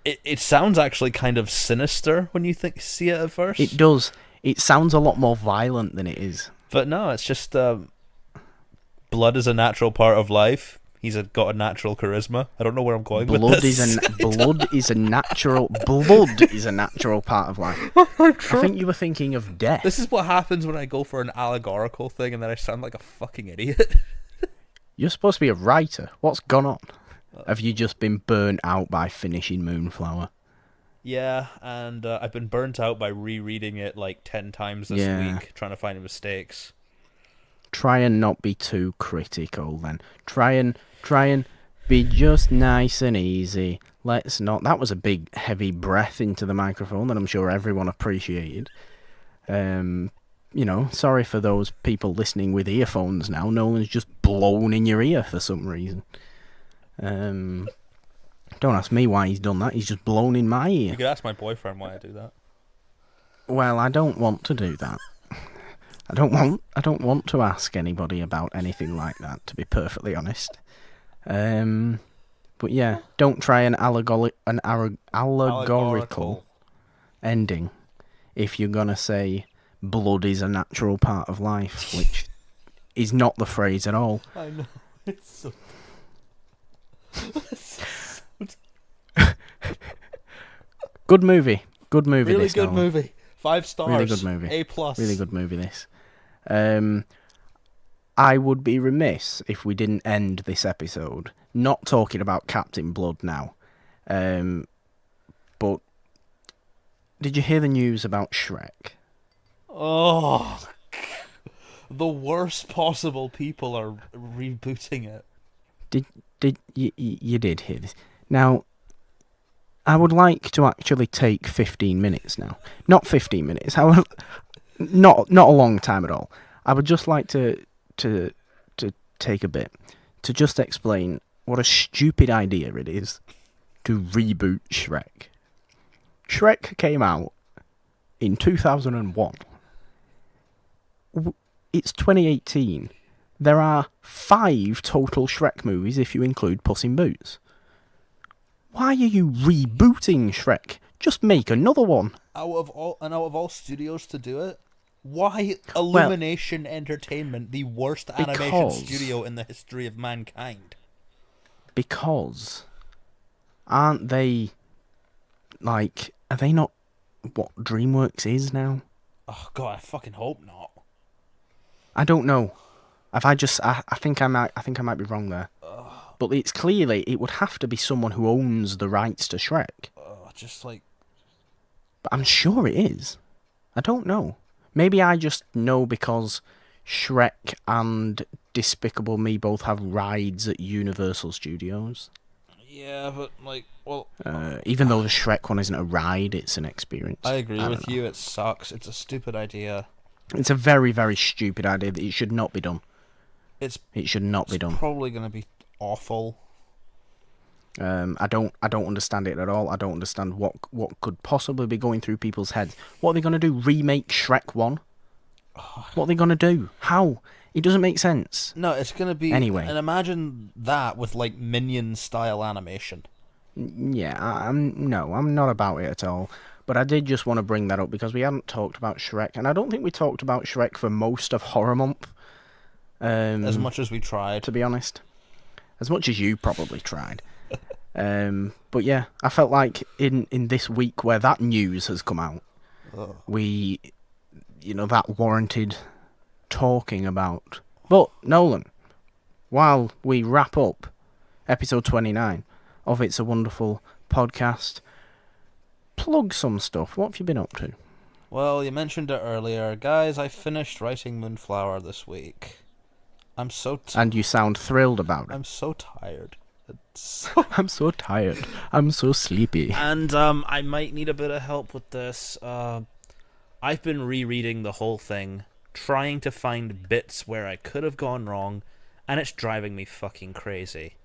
It sounds actually kind of sinister when you see it at first. It does. It sounds a lot more violent than it is. But no, it's just blood is a natural part of life. He's got a natural charisma. I don't know where I'm going with this. Blood is a natural part of life. I think you were thinking of death. This is what happens when I go for an allegorical thing and then I sound like a fucking idiot. You're supposed to be a writer. What's gone on? Have you just been burnt out by finishing Moonflower? Yeah, and I've been burnt out by rereading it like 10 times this week, trying to find mistakes. Try and not be too critical then. Try and be just nice and easy. Let's not. That was a big heavy breath into the microphone that I'm sure everyone appreciated. Sorry for those people listening with earphones now. No one's just blown in your ear for some reason. Don't ask me why he's done that. He's just blown in my ear. You could ask my boyfriend why I do that. Well, I don't want to do that. I don't want to ask anybody about anything like that, to be perfectly honest. But yeah, don't try an allegorical ending if you're gonna say blood is a natural part of life, which is not the phrase at all. I know. It's so... Good movie. Really this, good Nolan. movie. 5 stars. Really good movie. A+. Really good movie, this. I would be remiss if we didn't end this episode not talking about Captain Blood now. But Did you hear the news about Shrek? Oh, the worst possible people are rebooting it. Did you did hear this? Now, I would like to actually take 15 minutes now. Not 15 minutes. Not a long time at all. I would just like to take a bit to just explain what a stupid idea it is to reboot Shrek. Shrek came out in 2001. It's 2018. There are 5 total Shrek movies if you include Puss in Boots. Why are you rebooting Shrek? Just make another one. Out of all studios to do it, why Illumination Entertainment, the worst animation studio in the history of mankind? Because aren't they like? Are they not what DreamWorks is now? Oh God, I fucking hope not. I don't know. I think I might be wrong there. But it's clearly it would have to be someone who owns the rights to Shrek. But I'm sure it is. I don't know. Maybe I just know because Shrek and Despicable Me both have rides at Universal Studios. Yeah, but even though the Shrek one isn't a ride, it's an experience. I agree with you. It sucks. It's a stupid idea. It's a very, very stupid idea that it should not be done. It should not be done. It's probably going to be awful. I don't understand it at all. I don't understand what could possibly be going through people's heads. What are they going to do? Remake Shrek 1? What are they going to do? How? It doesn't make sense. No, it's going to be... Anyway. And imagine that with, like, Minion-style animation. Yeah, I'm not about it at all. But I did just want to bring that up because we hadn't talked about Shrek. And I don't think we talked about Shrek for most of Horror Month. As much as we tried. To be honest. As much as you probably tried. But yeah, I felt like in this week where that news has come out, that warranted talking about. But Nolan, while we wrap up episode 29 of It's a Wonderful Podcast, plug some stuff. What have you been up to? Well, you mentioned it earlier. Guys, I finished writing Moonflower this week. I'm so and you sound thrilled about it. I'm so tired. I'm so tired. I'm so sleepy. And I might need a bit of help with this. I've been rereading the whole thing, trying to find bits where I could have gone wrong, and it's driving me fucking crazy.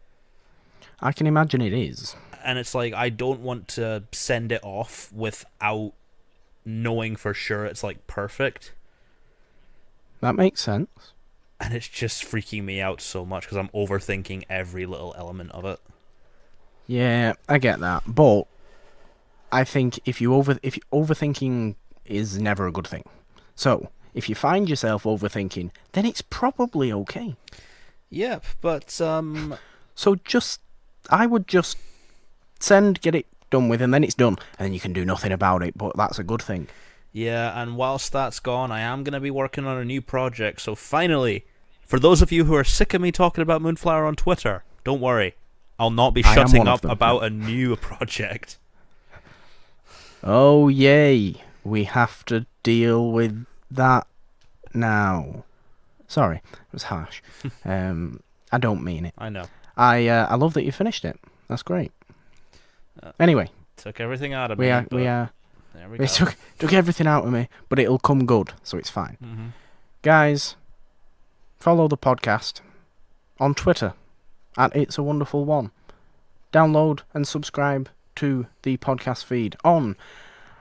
I can imagine it is. And it's like, I don't want to send it off without knowing for sure it's like perfect. That makes sense. And it's just freaking me out so much because I'm overthinking every little element of it. Yeah, I get that, but I think if overthinking is never a good thing. So if you find yourself overthinking, then it's probably okay. Yep, but So I would just get it done with, and then it's done, and then you can do nothing about it. But that's a good thing. Yeah, and whilst that's gone, I am going to be working on a new project. So finally, for those of you who are sick of me talking about Moonflower on Twitter, don't worry. I'll not be shutting up about a new project. Oh, yay. We have to deal with that now. Sorry, it was harsh. I don't mean it. I know. I love that you finished it. That's great. Anyway. Took everything out of me. There we go. Took everything out of me, but it'll come good, so it's fine. Mm-hmm. Guys, follow the podcast on Twitter at It's a Wonderful One. Download and subscribe to the podcast feed on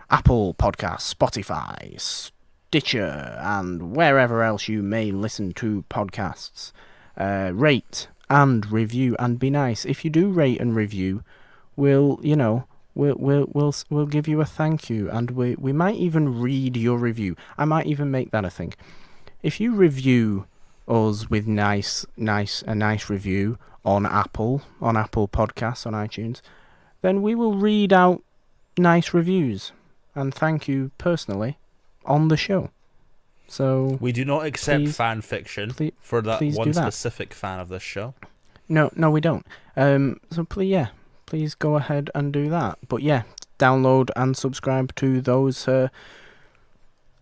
Apple Podcasts, Spotify, Stitcher, and wherever else you may listen to podcasts. Rate and review, and be nice. If you do rate and review, we'll give you a thank you, and we might even read your review. I might even make that a thing. If you review us with a nice review on Apple Podcasts on iTunes, then we will read out nice reviews and thank you personally on the show. So we do not accept fan fiction for that one specific fan of this show. No, we don't. So please go ahead and do that. But yeah, download and subscribe to those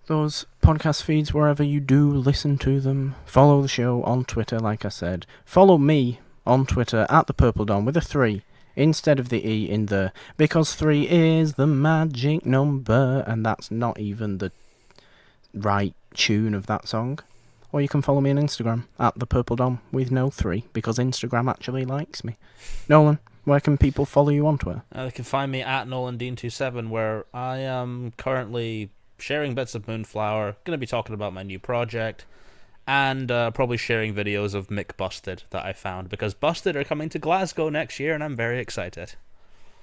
podcast feeds wherever you do listen to them. Follow the show on Twitter, like I said. Follow me on Twitter at the Purple Dawn with a 3 instead of the E in the, because 3 is the magic number, and that's not even the right tune of that song. Or you can follow me on Instagram at the Purple Dawn with no 3, because Instagram actually likes me. Nolan, where can people follow you on Twitter? They can find me at NolanDean27, where I am currently sharing bits of Moonflower, going to be talking about my new project, and probably sharing videos of Mick Busted that I found, because Busted are coming to Glasgow next year, and I'm very excited.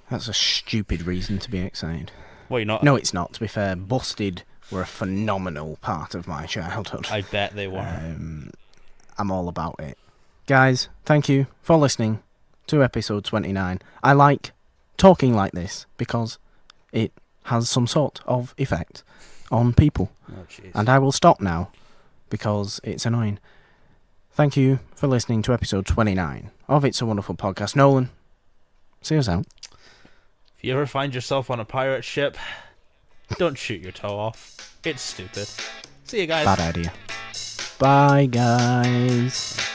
That's a stupid reason to be excited. Well, you're not. No, it's not, to be fair. Busted were a phenomenal part of my childhood. I bet they were. I'm all about it. Guys, thank you for listening to episode 29. I like talking like this because it has some sort of effect on people. Oh, jeez. And I will stop now because it's annoying. Thank you for listening to episode 29 of It's a Wonderful Podcast. Nolan, see us out. If you ever find yourself on a pirate ship, don't shoot your toe off. It's stupid. See you guys. Bad idea. Bye, guys.